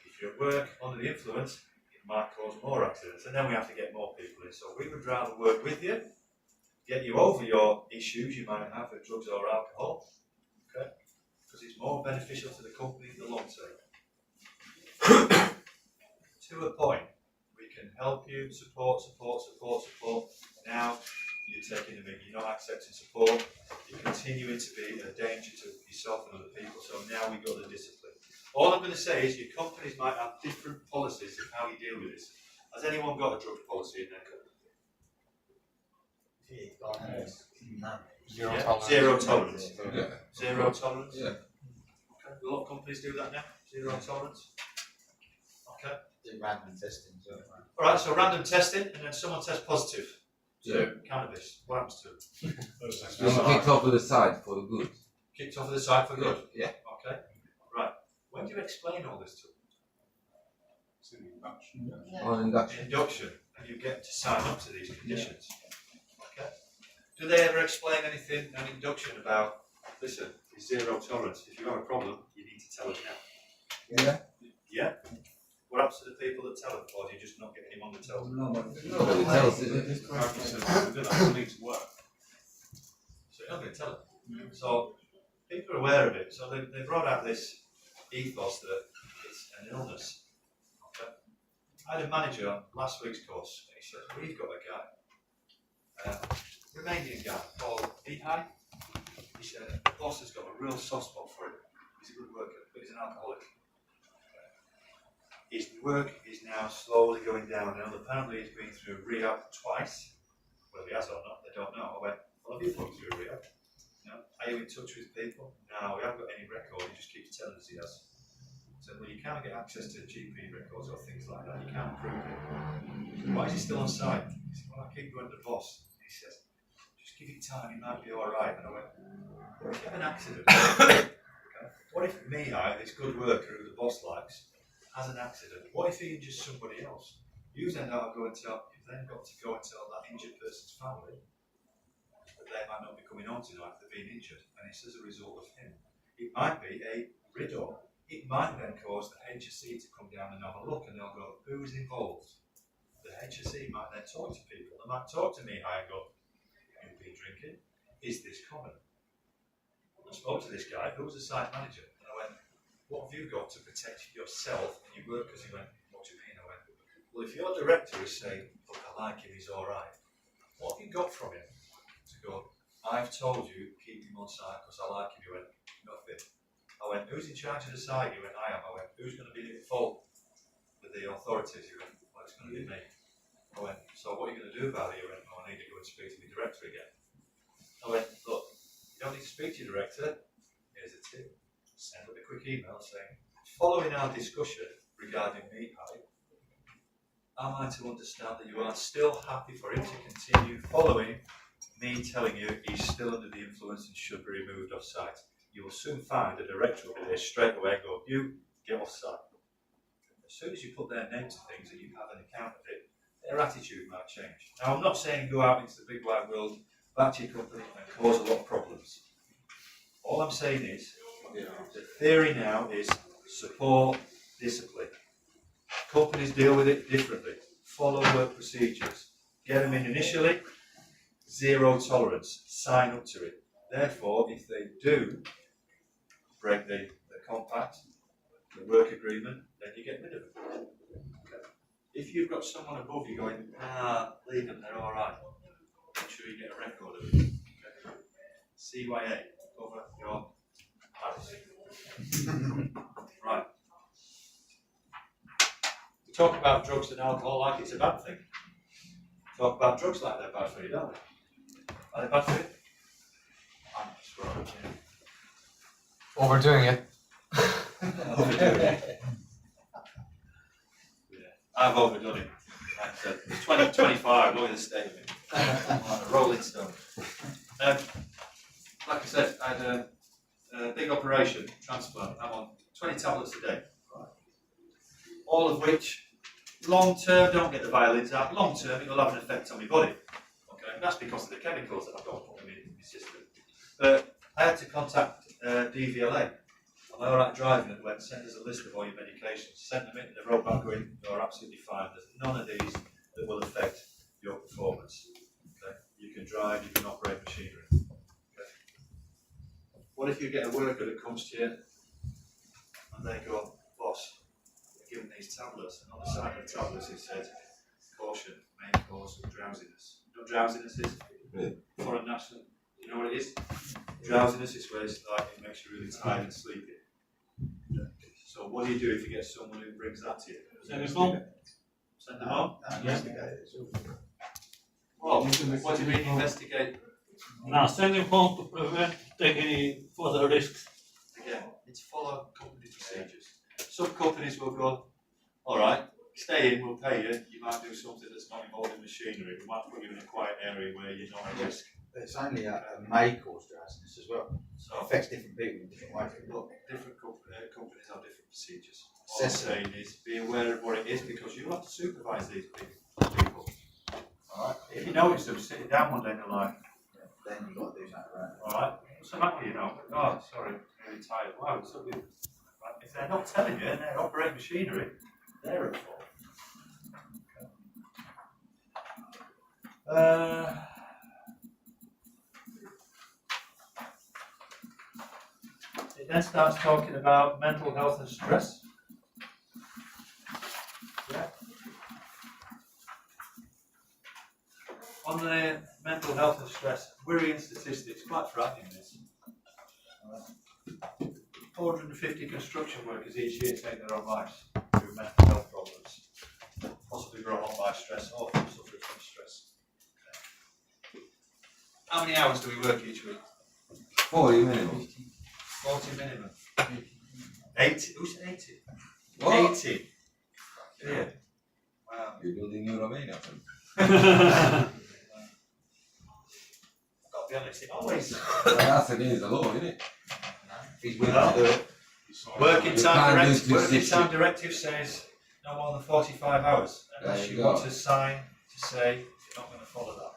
Speaker 1: If you're at work under the influence, it might cause more accidents, and then we have to get more people in. So we would rather work with you, get you over your issues you might have with drugs or alcohol, okay? Because it's more beneficial to the company in the long term. To a point, we can help you, support. Now you're taking the mick, you're not accepting support, you're continuing to be a danger to yourself and other people, so now we've got the discipline. All I'm going to say is your companies might have different policies of how you deal with this. Has anyone got a drug policy in their company?
Speaker 4: Zero
Speaker 1: Yeah,
Speaker 4: tolerance.
Speaker 1: zero tolerance.
Speaker 7: Yeah.
Speaker 1: Zero tolerance?
Speaker 7: Yeah.
Speaker 1: Okay. A lot of companies do that now, zero tolerance. Okay.
Speaker 2: Do random testing, so.
Speaker 1: Alright, so random testing, and then someone tests positive to
Speaker 7: Yeah.
Speaker 1: cannabis. What happens to them?
Speaker 7: Just kicked off to the side for the good.
Speaker 1: Kicked off to the side for good?
Speaker 7: Yeah.
Speaker 1: Okay. Right. When do you explain all this to them?
Speaker 6: It's in the induction.
Speaker 7: On induction.
Speaker 1: Induction, and you get to sign up to these conditions. Okay. Do they ever explain anything in induction about, listen, it's zero tolerance. If you have a problem, you need to tell us now.
Speaker 7: Yeah.
Speaker 1: Yeah? What happens to the people that tell them, or do you just not get anyone to tell them?
Speaker 7: Nobody tells it.
Speaker 6: It doesn't need to work.
Speaker 1: So you're not going to tell them. So people are aware of it. So they brought out this ethos that it's an illness. Okay. I had a manager on last week's course, and he said, we've got a guy, Romanian guy called Mihai. He said, the boss has got a real soft spot for him. He's a good worker, but he's an alcoholic. His work is now slowly going down. Now, apparently he's been through rehab twice. Whether he has or not, they don't know. I went, well, have you gone through rehab? No. Are you in touch with people? No, we haven't got any record. He just keeps telling us he has. So, well, you can't get access to GP records or things like that. You can't prove it. So why is he still on site? He said, well, I keep going to the boss. He says, just give it time, he might be all right. And I went, what if you have an accident? Okay. What if Mihai, this good worker who the boss likes, has an accident? What if he injures somebody else? You then got to go and tell, you've then got to go and tell that injured person's family that they might not be coming home tonight if they've been injured, and it's as a result of him. It might be a riddle. It might then cause the HSE to come down and have a look, and they'll go, who's involved? The HSE might then talk to people. They might talk to me and go, you've been drinking? Is this common? I spoke to this guy who was a site manager, and I went, what have you got to protect yourself and your workers? He went, what do you mean? I went, well, if your director is saying, look, I like him, he's all right, what have you got from him to go, I've told you, keep him on site because I like him? He went, nothing. I went, who's in charge of the site? He went, I am. I went, who's going to be at fault with the authorities? He went, well, it's going to be me. I went, so what are you going to do about it? He went, I need to go and speak to my director again. I went, look, you don't need to speak to your director. Here's a tip. Send up a quick email saying, following our discussion regarding Mihai, am I to understand that you are still happy for him to continue following me telling you he's still under the influence and should be removed off site? You will soon find a director will be there straight away and go, you get off site. As soon as you put their name to things and you have an account of it, their attitude might change. Now, I'm not saying go out into the big wide world, back to your company and cause a lot of problems. All I'm saying is, the theory now is support discipline. Companies deal with it differently. Follow work procedures. Get them in initially, zero tolerance. Sign up to it. Therefore, if they do break the compact, the work agreement, then you get rid of them. Okay. If you've got someone above you going, leave them, they're all right. Make sure you get a record of it. Okay. CYA, cover your house. Right. We talk about drugs and alcohol like it's a bad thing. Talk about drugs like they're bad for you, don't they? Are they bad for you? I'm just wrong.
Speaker 9: Overdoing it.
Speaker 1: Overdoing it. Yeah. I've overdone it. Like I said, 2025, look at the state of it. I'm like a rolling stone. Like I said, I had a big operation, transplant. I'm on 20 tablets a day. Right. All of which, long term, don't get the violins out, long term it'll have an effect on my body. Okay, and that's because of the chemicals that I've got put in my system. But I had to contact DVLA. Am I alright driving? And went, send us a list of all your medications. Sent them in, and they wrote back going, you're absolutely fine. There's none of these that will affect your performance. Okay? You can drive, you can operate machinery. Okay? What if you get a worker that comes to you and they go, boss, you're given these tablets, and on the side of the tablets it says, caution, may cause drowsiness. You know what drowsiness is? Foreign national. You know what it is? Drowsiness is where it's like it makes you really tired and sleepy. So what do you do if you get someone who brings that to you?
Speaker 3: Send it home.
Speaker 1: Send them home?
Speaker 2: Investigate it.
Speaker 1: Well, what do you mean investigate?
Speaker 3: Now send him home to prevent taking any further risks.
Speaker 1: Again, it's follow company procedures. Some companies will go, all right, stay in, we'll pay you. You might do something that's not involved in machinery. We might put you in a quiet area where you're not at risk.
Speaker 2: It's only a may cause drowsiness as well.
Speaker 1: So,
Speaker 2: It affects different people in different ways.
Speaker 1: look, different companies have different procedures. All I'm saying is be aware of what it is because you have to supervise these people. Alright? If you notice them sitting down one day and they're like,
Speaker 2: Then you've got to do something around it.
Speaker 1: alright, what's the matter, you know? Oh, sorry, I'm really tired. Wow, what's up with you? Right, if they're not telling you and they operate machinery, they're at fault. It then starts talking about mental health and stress. Yeah. On the mental health and stress, worrying statistics, quite frightening this. 450 construction workers each year take their own lives through mental health problems, possibly brought on by stress or suffering from stress. How many hours do we work each week?
Speaker 7: 40 minimum.
Speaker 1: 40 minimum. 80? Who said 80?
Speaker 7: What?
Speaker 1: 80. Yeah. Wow.
Speaker 7: You're building your Romania.
Speaker 1: I've got to be honest, it always.
Speaker 7: That's against the law, isn't it?
Speaker 2: He's willing to do it.
Speaker 1: Working
Speaker 7: You
Speaker 1: time
Speaker 7: can't do
Speaker 1: directive, working
Speaker 7: 260.
Speaker 1: time directive says no more than 45 hours, unless
Speaker 7: There you
Speaker 1: you
Speaker 7: go.
Speaker 1: want to sign to say you're not going to follow that.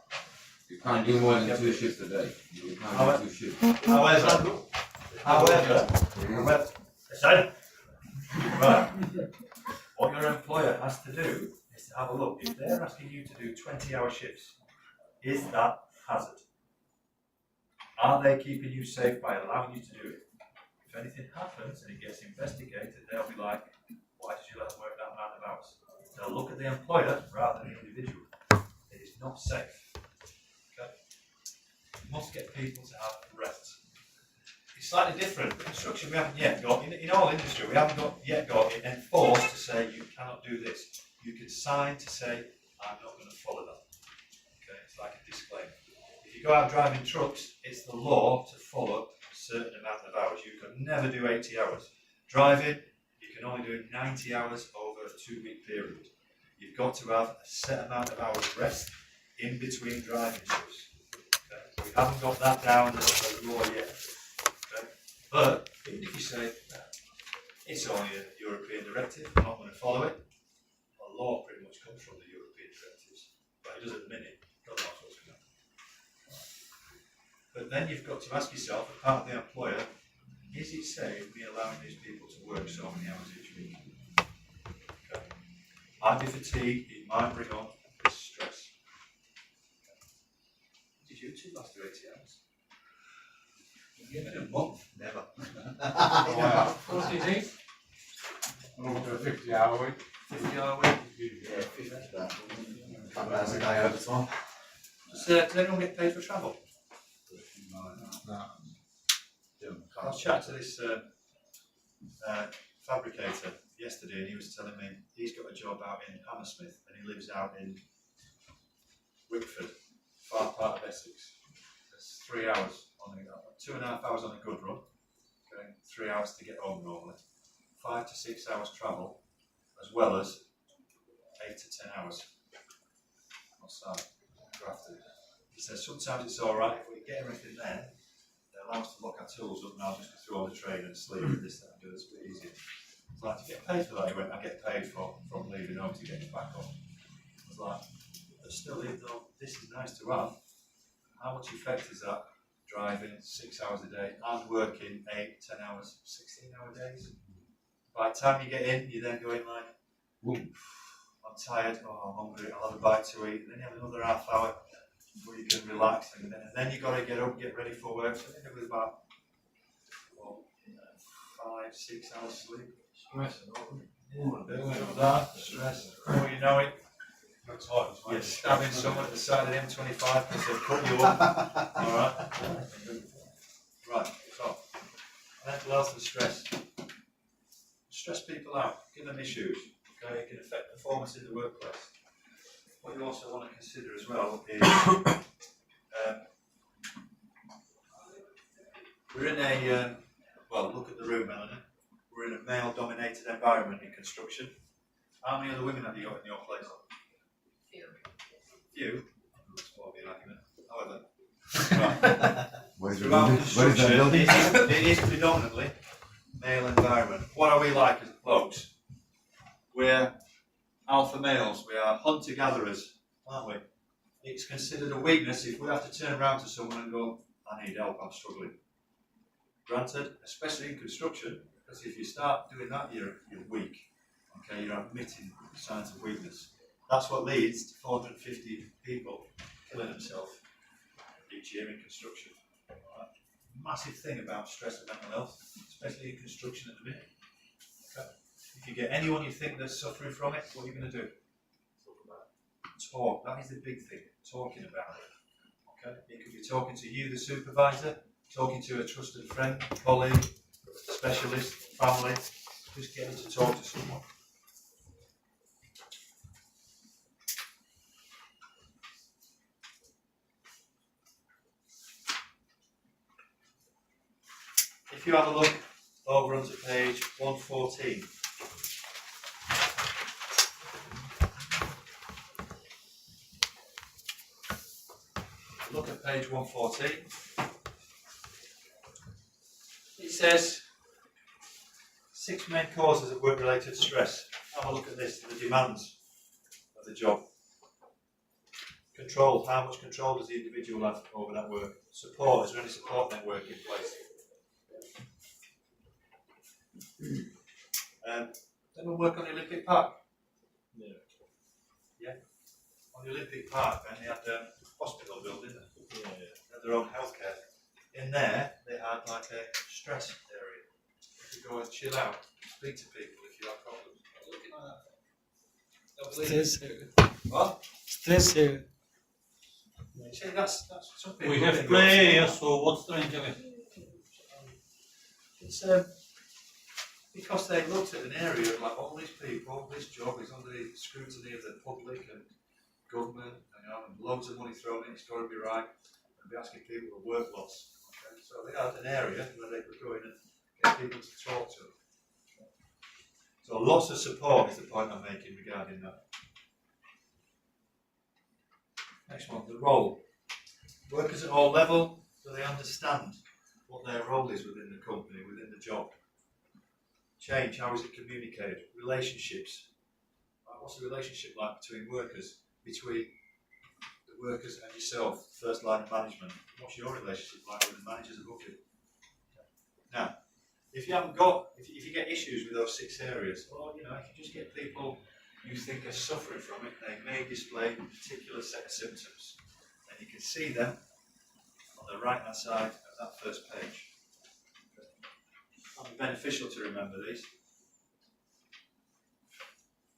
Speaker 7: You can't do more than 2 shifts a day. You can't do 2 shifts.
Speaker 1: However, decided. Right. What your employer has to do is to have a look. If they're asking you to do 20-hour shifts, is that hazard? Are they keeping you safe by allowing you to do it? If anything happens and it gets investigated, they'll be like, why did you let them work that amount of hours? They'll look at the employer rather than the individual. It is not safe. Okay? You must get people to have rest. It's slightly different. Construction we haven't yet got, in all industry, we haven't yet got it enforced to say you cannot do this. You can sign to say, I'm not going to follow that. Okay, it's like a disclaimer. If you go out driving trucks, it's the law to follow a certain amount of hours. You can never do 80 hours. Driving, you can only do 90 hours over a 2-week period. You've got to have a set amount of hours rest in between driving shifts. Okay? We haven't got that down as a law yet. Okay? But even if you say, it's only a European directive, I'm not going to follow it, the law pretty much comes from the European directive. he does at the minute. God knows what's going on. But then you've got to ask yourself, as part of the employer, is it safe me allowing these people to work so many hours each week? Okay. Might be fatigue, it might bring on this stress. Did you two last do 80 hours? In a month?
Speaker 2: Never.
Speaker 6: Oh, wow.
Speaker 5: 40 days?
Speaker 6: I'm going to do a 50-hour week.
Speaker 1: 50-hour week?
Speaker 2: Yeah, 50 that. Couple hours a day overtime.
Speaker 1: Does anyone get paid for travel?
Speaker 6: No.
Speaker 1: I was chatting to this fabricator yesterday, and he was telling me he's got a job out in Hammersmith, and he lives out in Wickford, far part of Essex. It's 3 hours on 2.5 hours on a good run, going 3 hours to get home normally, 5 to 6 hours travel, as well as 8 to 10 hours outside grafted. He says sometimes it's all right if we get everything there. They allow us to lock our tools up, and I'll just go through all the trade and sleep and this, that, and do this a bit easier. It's like, to get paid for that. He went, I get paid from leaving home to getting back home. I was like, but still, even though this is nice to have, how much effect is that driving 6 hours a day and working 8, 10 hours, 16-hour days? By the time you get in, you're then going like, I'm tired, oh, I'm hungry, I'll have a bite to eat, and then you have another half hour where you can relax, and then you've got to get up, get ready for work. So I think it was about 5, 6 hours sleep.
Speaker 5: Stress.
Speaker 1: That stress. Before you know it,
Speaker 6: No time, it's
Speaker 1: you're stabbing someone at the side of the M25 because they've cut you up. Alright? Right, so mental health and stress. Stress people out, give them issues. Okay, it can affect performance in the workplace. What you also want to consider as well is we're in a well, look at the room, Melanie. We're in a male-dominated environment in construction. How many other women have you got in your place? Few. That's more be an argument. However,
Speaker 9: Where's the
Speaker 1: throughout
Speaker 9: building? Where is that
Speaker 1: construction,
Speaker 9: building?
Speaker 1: it is predominantly male environment. What are we like as blokes? We're alpha males. We are hunter-gatherers, aren't we? It's considered a weakness if we have to turn around to someone and go, I need help, I'm struggling. Granted, especially in construction, because if you start doing that, you're weak. Okay, you're admitting signs of weakness. That's what leads to 450 people killing themselves each year in construction. Right. Massive thing about stress and mental health, especially in construction at the minute. Okay. If you get anyone you think that's suffering from it, what are you going to do? Talk. That is the big thing. Talking about it. Okay. It could be talking to you, the supervisor, talking to a trusted friend, colleague, specialist, family. Just getting to talk to someone. If you have a look over onto page 114. Look at page 114. It says 6 main causes of work-related stress. Have a look at this, the demands of the job. Control, how much control does the individual have over that work? Support, is there any support network in place? Anyone work on the Olympic Park? Yeah. On the Olympic Park, and they had a hospital building, they had their own healthcare. In there, they had like a stress area. You could go and chill out, speak to people if you have problems. Looking like that.
Speaker 4: Stress here.
Speaker 1: What?
Speaker 4: Stress here.
Speaker 1: You see, that's something.
Speaker 3: We have play, so what's strange of it?
Speaker 1: It's because they looked at an area of like all these people, this job is under the scrutiny of the public and government, and loads of money thrown in, it's got to be right, and be asking people to work lots. Okay? So they had an area where they could go in and get people to talk to them. So lots of support is the point I'm making regarding that. Next one, the role. Workers at all level, do they understand what their role is within the company, within the job? Change, how is it communicated? Relationships. What's the relationship like between workers, between the workers and yourself, first line of management. What's your relationship like with the managers above you? Now, if you haven't got, if you get issues with those 6 areas, or if you just get people you think are suffering from it, they may display a particular set of symptoms, and you can see them on the right hand side of that first page. It'll be beneficial to remember these,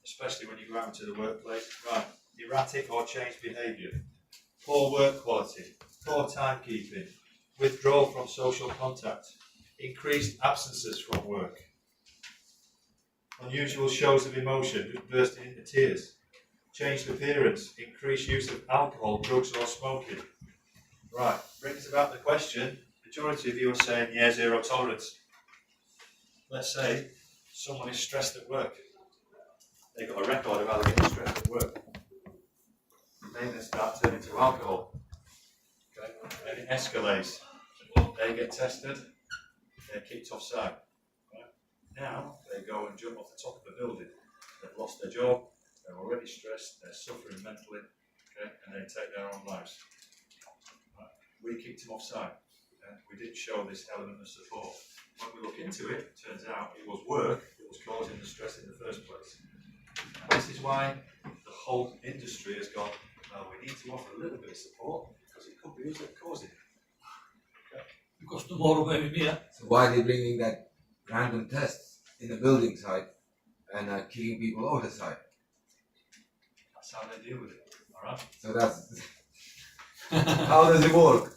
Speaker 1: especially when you go out into the workplace. Right, erratic or changed behaviour, poor work quality, poor timekeeping, withdrawal from social contact, increased absences from work, unusual shows of emotion, bursting into tears, changed appearance, increased use of alcohol, drugs or smoking. Right, brings about the question, majority of you are saying, yeah, zero tolerance. Let's say someone is stressed at work. They've got a record of how they're getting stressed at work. They then start turning to alcohol. Okay? And it escalates. They get tested, they're kicked off site. Right? Now they go and jump off the top of the building. They've lost their job, they're already stressed, they're suffering mentally, okay? And they take their own lives. Right? We kicked them off site, and we didn't show this element of support. When we look into it, turns out it was work that was causing the stress in the first place. And this is why the whole industry has gone, well, we need to offer a little bit of support because it could be us that caused it. Okay?
Speaker 3: Because tomorrow maybe, yeah.
Speaker 9: So why are they bringing that random tests in the building site and kicking people off the site?
Speaker 1: That's how they deal with it. Alright?
Speaker 9: So that's how does it work?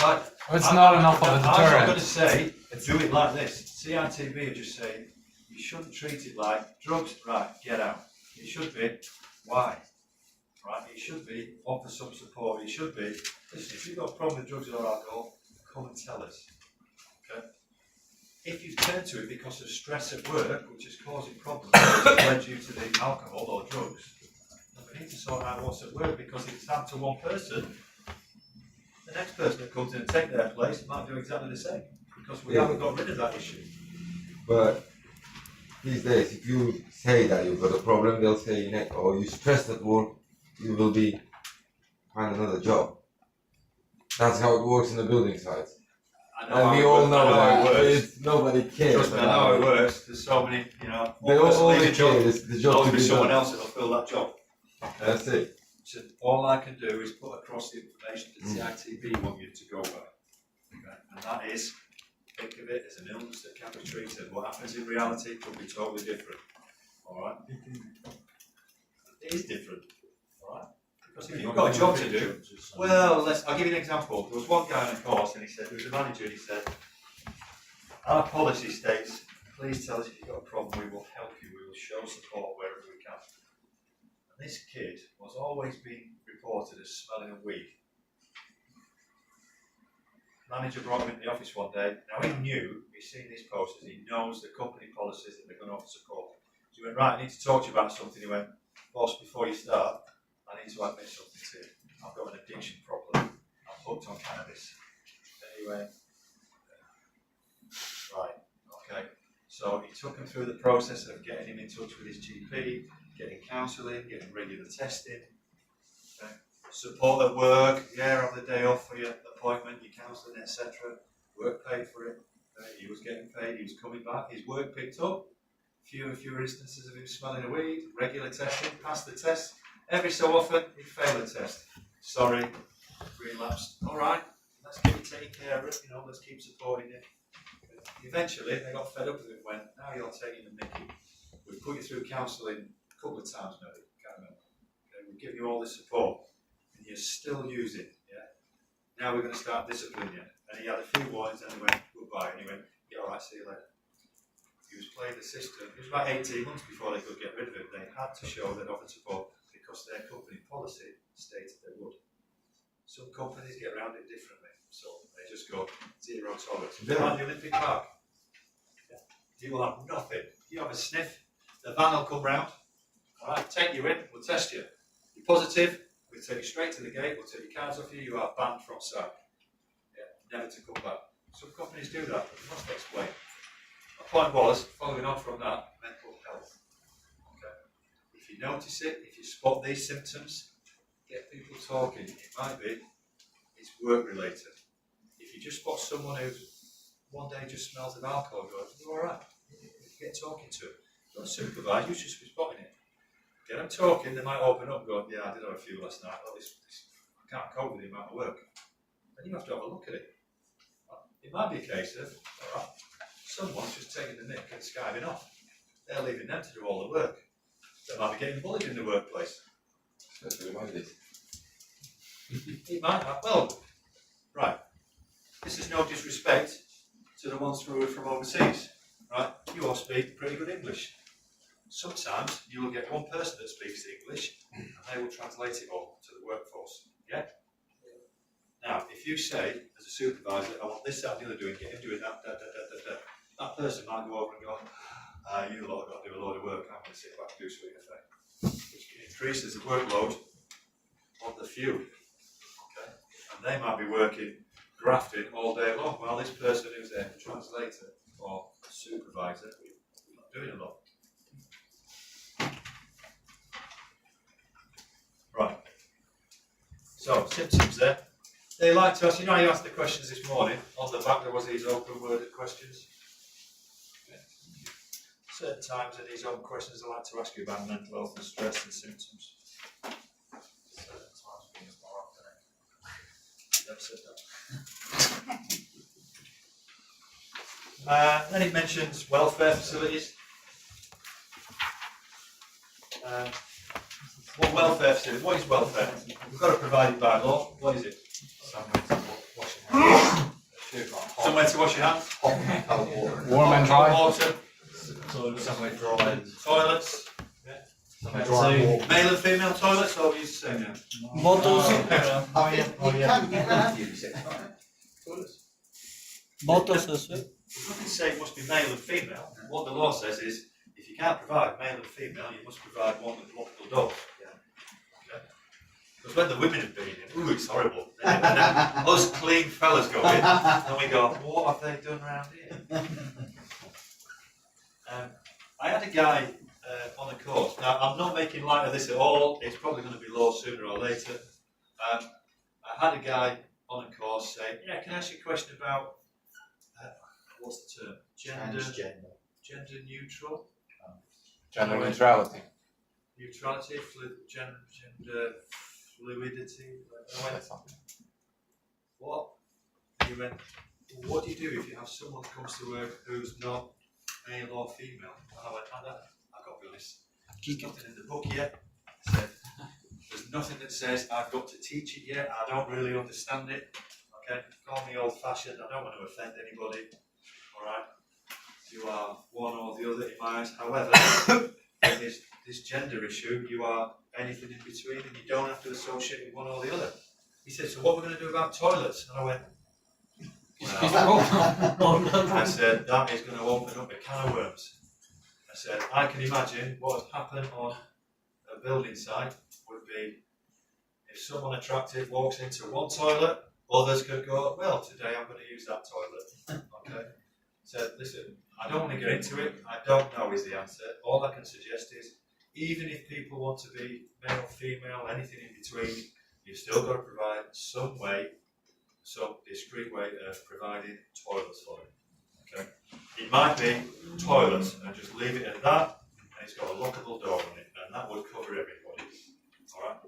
Speaker 1: Right.
Speaker 4: It's not enough of a
Speaker 1: I'm not
Speaker 4: deterrent.
Speaker 1: going to say, do it like this. Citb are just saying, you shouldn't treat it like drugs, right, get out. It should be, why? Right, it should be, offer some support. It should be, listen, if you've got a problem with drugs or alcohol, come and tell us. Okay? If you've turned to it because of stress at work, which is causing problems, which led you to the alcohol or drugs, then we need to sort out what's at work, because if it's happened to one person, the next person that comes in and take their place might do exactly the same, because we haven't got rid of that issue.
Speaker 9: But these days, if you say that you've got a problem, they'll say, or you're stressed at work, you will be find another job. That's how it works in the building sites. And we all know that nobody cares.
Speaker 1: Trust me, I know how it works. There's so many,
Speaker 9: They all
Speaker 1: leave a job,
Speaker 9: is the job
Speaker 1: there'll
Speaker 9: to
Speaker 1: be
Speaker 9: be
Speaker 1: someone
Speaker 9: done.
Speaker 1: else that'll fill that job.
Speaker 9: That's it.
Speaker 1: So all I can do is put across the information that Citb want you to go by. Okay? And that is, think of it as an illness that can be treated. What happens in reality could be totally different. Alright? It is different. Alright? Because if you've got a job to do, well, I'll give you an example. There was one guy on a course and he said, there was a manager and he said, our policy states, please tell us if you've got a problem, we will help you, we will show support wherever we can. And this kid was always being reported as smelling of weed. Manager brought him into the office one day. Now he knew, he's seen these posters, he knows the company policies that they're going to offer support. So he went, right, I need to talk to you about something. He went, boss, before you start, I need to admit something to you. I've got an addiction problem. I'm hooked on cannabis. And he went, right, okay. So he took him through the process of getting him in touch with his GP, getting counselling, getting regular testing. Okay. Support at work, on the day off for your appointment, your counselling, etc. Work paid for it. He was getting paid, he was coming back. His work picked up. Fewer and fewer instances of him smelling a weed. Regular testing, passed the test. Every so often, he'd fail a test. Sorry, relapsed. All right, let's get you taken care of it. Let's keep supporting you. Eventually, they got fed up with it. Went, now you're taking the mickey. We've put you through counselling a couple of times, maybe. Can't remember. Okay, we'll give you all this support, and you're still using. Yeah. Now we're going to start disciplining you. And he had a few warnings, and he went goodbye, and he went, yeah, all right, see you later. He was playing the system. It was about 18 months before they could get rid of it. They had to show they'd offered support because their company policy stated they would. Some companies get around it differently, so they just go zero tolerance. A bit like the Olympic Park. Yeah. You will have nothing. You have a sniff, the van will come round, all right, take you in, we'll test you. You're positive, we'll take you straight to the gate, we'll take your cards off you, you are banned from site. Yeah, never to come back. Some companies do that, but you must explain. My point was, following on from that, mental health. Okay. If you notice it, if you spot these symptoms, get people talking. It might be it's work related. If you just spot someone who one day just smells of alcohol, go, you're all right. Get talking to them. Don't supervise. You should be spotting it. Get them talking. They might open up and go, yeah, I did have a few last night. Well, I can't cope with the amount of work. Then you have to have a look at it. It might be a case of, all right, someone's just taking the mick and skiving off. They're leaving them to do all the work. They might be getting bullied in the workplace.
Speaker 9: Especially like this.
Speaker 1: It might have, well, right. This is no disrespect to the ones who are from overseas, right? You all speak pretty good English. Sometimes you will get one person that speaks English and they will translate it all to the workforce, yeah? Now, if you say, as a supervisor, I want this, that, and the other doing, get him doing that, that person might go over and go, you lot have got to do a load of work, I'm going to sit back and do something effect. Which increases the workload of the few, okay? And they might be working, grafting all day long, while this person who's there, translator or supervisor, is not doing a lot. Right. So, symptoms there. They like to ask, you know, you asked the questions this morning, on the back there was these open worded questions. Okay. Certain times in these open questions they like to ask you about mental health and stress and symptoms.
Speaker 2: Certain times being more often.
Speaker 1: Never said that. Then it mentions welfare facilities. What welfare facility? What is welfare? We've got to provide it by law. What is it?
Speaker 2: Somewhere to wash your hands.
Speaker 1: Somewhere to wash your hands.
Speaker 2: Hot and cold water.
Speaker 4: Warm and
Speaker 1: Cold
Speaker 4: dry.
Speaker 1: water.
Speaker 2: Somewhere dry.
Speaker 1: Toilets.
Speaker 2: Somewhere dry and warm.
Speaker 1: Male and female toilets, or we used to say now?
Speaker 3: Bottles,
Speaker 2: You can use it.
Speaker 3: bottles as well.
Speaker 1: It doesn't say it must be male and female. What the law says is, if you can't provide male and female, you must provide one with multiple doors. Okay? Because when the women have been in, ooh, it's horrible. And then us clean fellas go in, and we go, what have they done around here? I had a guy on a course. Now, I'm not making light of this at all. It's probably going to be law sooner or later. I had a guy on a course say, yeah, can I ask you a question about, what's the term?
Speaker 2: Transgender.
Speaker 1: Gender neutral?
Speaker 4: Gender neutrality.
Speaker 1: Neutrality, gender fluidity. I went, what? And he went, well, what do you do if you have someone who comes to work who's not male or female? And I went, I've got to be honest, there's nothing in the book yet. I said, there's nothing that says I've got to teach it yet. I don't really understand it. Okay, call me old fashioned. I don't want to offend anybody. All right, you are one or the other in my eyes. However, in this gender issue, you are anything in between, and you don't have to associate with one or the other. He said, so what we're going to do about toilets? And I went, well, I said, that is going to open up a can of worms. I said, I can imagine what would happen on a building site would be if someone attractive walks into one toilet, others could go, well, today I'm going to use that toilet. Okay? So, listen, I don't want to get into it. I don't know is the answer. All I can suggest is, even if people want to be male, female, anything in between, you've still got to provide some way, some discreet way of providing toilets for it. Okay? It might be toilets, and just leave it at that, and it's got a lockable door on it, and that would cover everybody. Alright?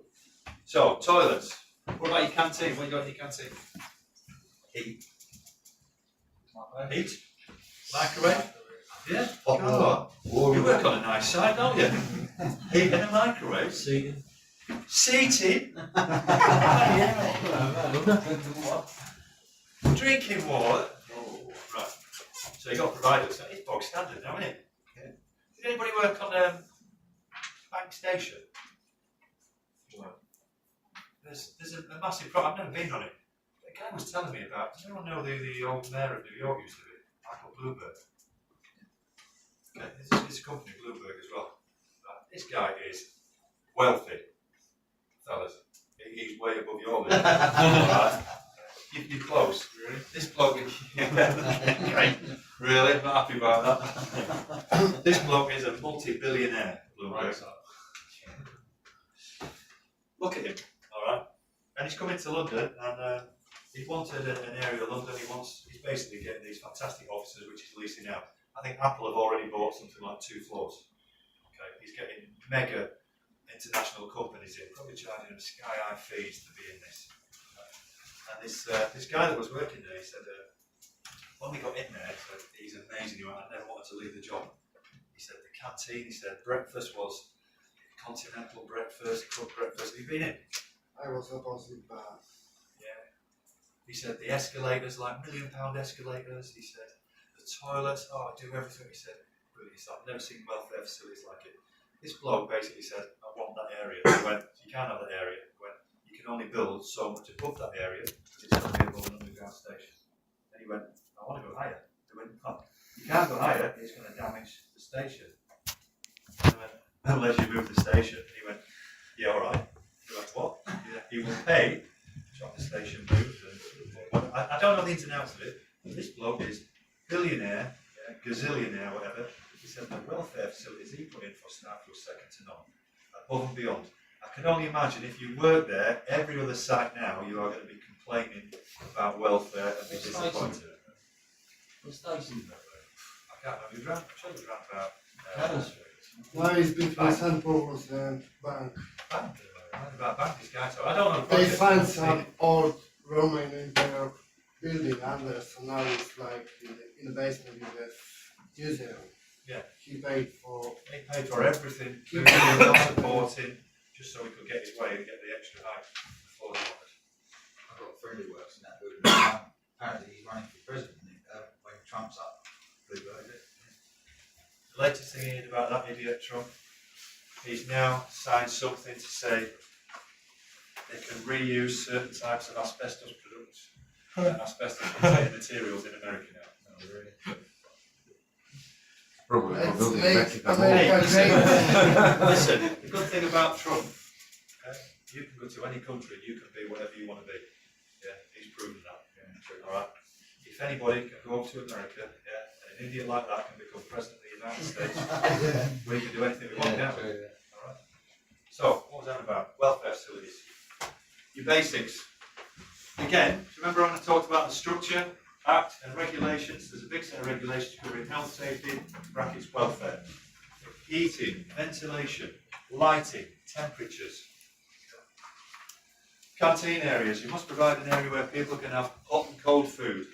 Speaker 1: So, toilets. What about your canteen? What you got in your canteen?
Speaker 2: Heat.
Speaker 1: Heat? Microwave? Yeah?
Speaker 2: Hot
Speaker 1: Oh,
Speaker 2: water.
Speaker 1: you work on a nice site, don't you? Heat and a microwave.
Speaker 3: Seating.
Speaker 1: Seating? Drinking water? Oh, right. So you've got to provide us. It's bog standard now, isn't it? Yeah. Did anybody work on Bank Station? No. There's a massive problem. I've never been on it. The guy was telling me about, does anyone know who the old mayor of New York used to be? Michael Bloomberg. Okay, it's a company, Bloomberg as well. This guy is wealthy, fellas. He's way above your level. Alright. You're close, really. This bloke is great. Really, I'm not happy about that. This bloke is a multi-billionaire, Bloomberg. Look at him, coming to London and he wanted an area of London. He's basically getting these fantastic offices which he's leasing out. I think Apple have already bought something like 2 floors. Okay, he's getting mega international companies in, probably charging them sky-high fees to be in this. And this guy that was working there, he said, when we got in there, he said, he's amazing, I never wanted to leave the job. He said, the canteen, he said, breakfast was continental breakfast, cooked breakfast. Have you been in?
Speaker 5: I was opposite bath.
Speaker 1: Yeah. He said, the escalators, like £1 million escalators. He said, the toilets, I do everything. He said, really, I've never seen welfare facilities like it. This bloke basically said, I want that area. He went, you can't have that area. He went, you can only build so much above that area because it's going to be above an underground station. And he went, I want to go higher. He went, oh, you can't go higher, it's going to damage the station. And he went, unless you move the station. And he went, yeah, all right. He went, what? Yeah, he will pay to have the station moved. And, I don't know the ins and outs of it, but this bloke is billionaire, gazillionaire, whatever. He said the welfare facilities he put in for staff was second to none, above and beyond. I can only imagine if you work there, every other site now, you are going to be complaining about welfare and be disappointed.
Speaker 2: The station.
Speaker 1: I can't remember. I'm sure it was round about
Speaker 5: Now it's between St. Paul's and Bank.
Speaker 1: Bank. About Bank, this guy. So I don't know.
Speaker 5: They find some old Roman Empire building under, so now it's like in the basement in the museum.
Speaker 1: Yeah.
Speaker 5: He paid for.
Speaker 1: He paid for everything, not supporting, just so he could get his way and get the extra height before he wanted.
Speaker 2: I've got a friend who works in that building. Apparently he's running for president when Trump's up.
Speaker 1: The latest thing he heard about that idiot Trump, he's now signed something to say they can reuse certain types of asbestos products, asbestos containing materials in America now.
Speaker 2: Oh, really?
Speaker 9: Probably for
Speaker 5: Let's
Speaker 9: building
Speaker 5: make
Speaker 9: Mexico.
Speaker 5: America great.
Speaker 1: Listen, the good thing about Trump, okay, you can go to any country, you can be whatever you want to be. Yeah, he's proven that. Yeah, all right. If anybody can go to America, yeah, and an idiot like that can become president of the United States, we can do anything we want now. All right. So, what was that about? Welfare facilities. Your basics. Again, do you remember when I talked about the structure, act, and regulations? There's a big set of regulations covering health, safety, brackets, welfare. Heating, ventilation, lighting, temperatures. Canteen areas. You must provide an area where people can have hot and cold food.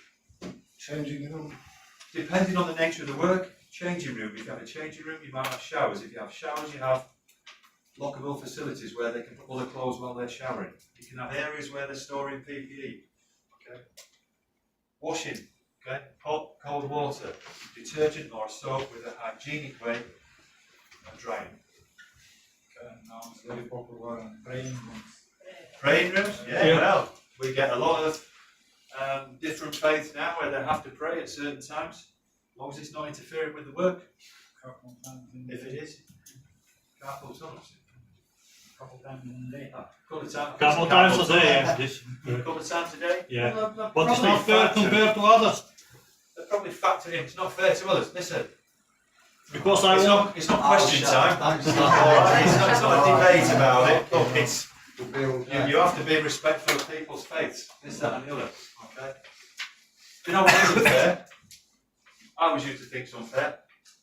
Speaker 5: Changing room.
Speaker 1: Depending on the nature of the work, changing room. If you have a changing room, you might have showers. If you have showers, you have lockable facilities where they can put all their clothes while they're showering. You can have areas where they're storing PPE. Okay. Washing. Okay. Hot, cold water, detergent or soap with a hygienic way of drying. Okay.
Speaker 2: Now it's very popular in praying rooms.
Speaker 1: Praying rooms? Yeah, well, we get a lot of different faiths now where they have to pray at certain times, as long as it's not interfering with the work. If it is, carpal tunnels.
Speaker 2: Couple times in the day.
Speaker 3: Couple times a day. This,
Speaker 1: Couple of times a day?
Speaker 3: yeah.
Speaker 1: Well,
Speaker 3: But it's
Speaker 1: probably
Speaker 3: not fair
Speaker 1: factor-
Speaker 3: compared to others.
Speaker 1: They probably factor in. It's not fair to others. Listen,
Speaker 3: Because I
Speaker 1: it's
Speaker 3: want.
Speaker 1: not. It's not question time.
Speaker 2: Don't
Speaker 1: It's not a debate about it. Look, it's
Speaker 7: To build.
Speaker 1: you have to be respectful of people's faiths. This, that, and the other. Okay. You know what is unfair? I always used to think it's unfair.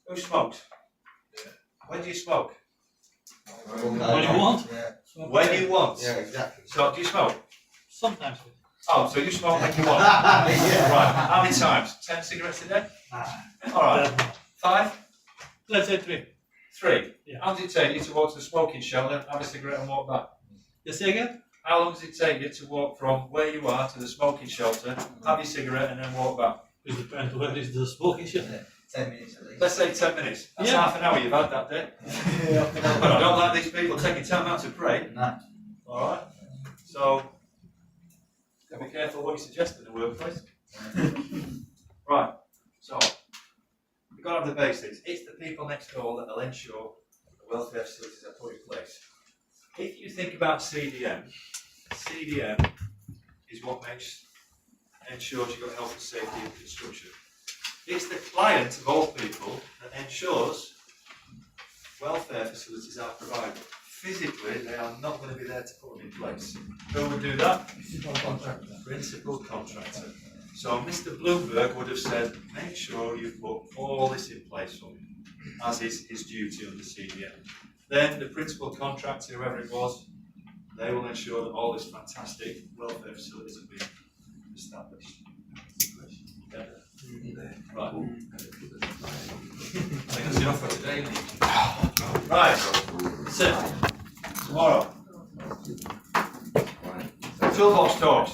Speaker 1: Who smokes? When do you smoke?
Speaker 3: When you want.
Speaker 2: Yeah.
Speaker 1: When you want.
Speaker 2: Yeah, exactly.
Speaker 1: So do you smoke?
Speaker 3: Sometimes.
Speaker 1: Oh, so you smoke when you want.
Speaker 2: Yeah.
Speaker 1: Right. How many times? 10 cigarettes a day? All right. 5?
Speaker 3: Let's say 3.
Speaker 1: 3.
Speaker 3: Yeah.
Speaker 1: How does it take you to walk to the smoking shelter, have a cigarette and walk back?
Speaker 3: You say again?
Speaker 1: How long does it take you to walk from where you are to the smoking shelter, have your cigarette and then walk back?
Speaker 3: It depends where is the smoking shit.
Speaker 2: 10 minutes at least.
Speaker 1: Let's say 10 minutes. That's
Speaker 3: Yeah.
Speaker 1: half an hour you've had that day. But I don't like these people taking time out to pray.
Speaker 2: No.
Speaker 1: Alright? So, be careful what you suggest in the workplace. Right. So, we've got to have the basics. It's the people next door that will ensure the welfare facilities are put in place. If you think about CDM is what ensures you've got health and safety in construction. It's the client of all people that ensures welfare facilities are provided. physically they are not going to be there to put them in place. Who would do that? Principal contractor. So Mr. Bloomberg would have said, make sure you put all this in place for me, as is his duty under CDM. Then the principal contractor, whoever it was, they will ensure that all this fantastic welfare facilities have been established. Yeah. Right. I think that's enough for today, isn't it? Right. So, tomorrow. Toolbox talks.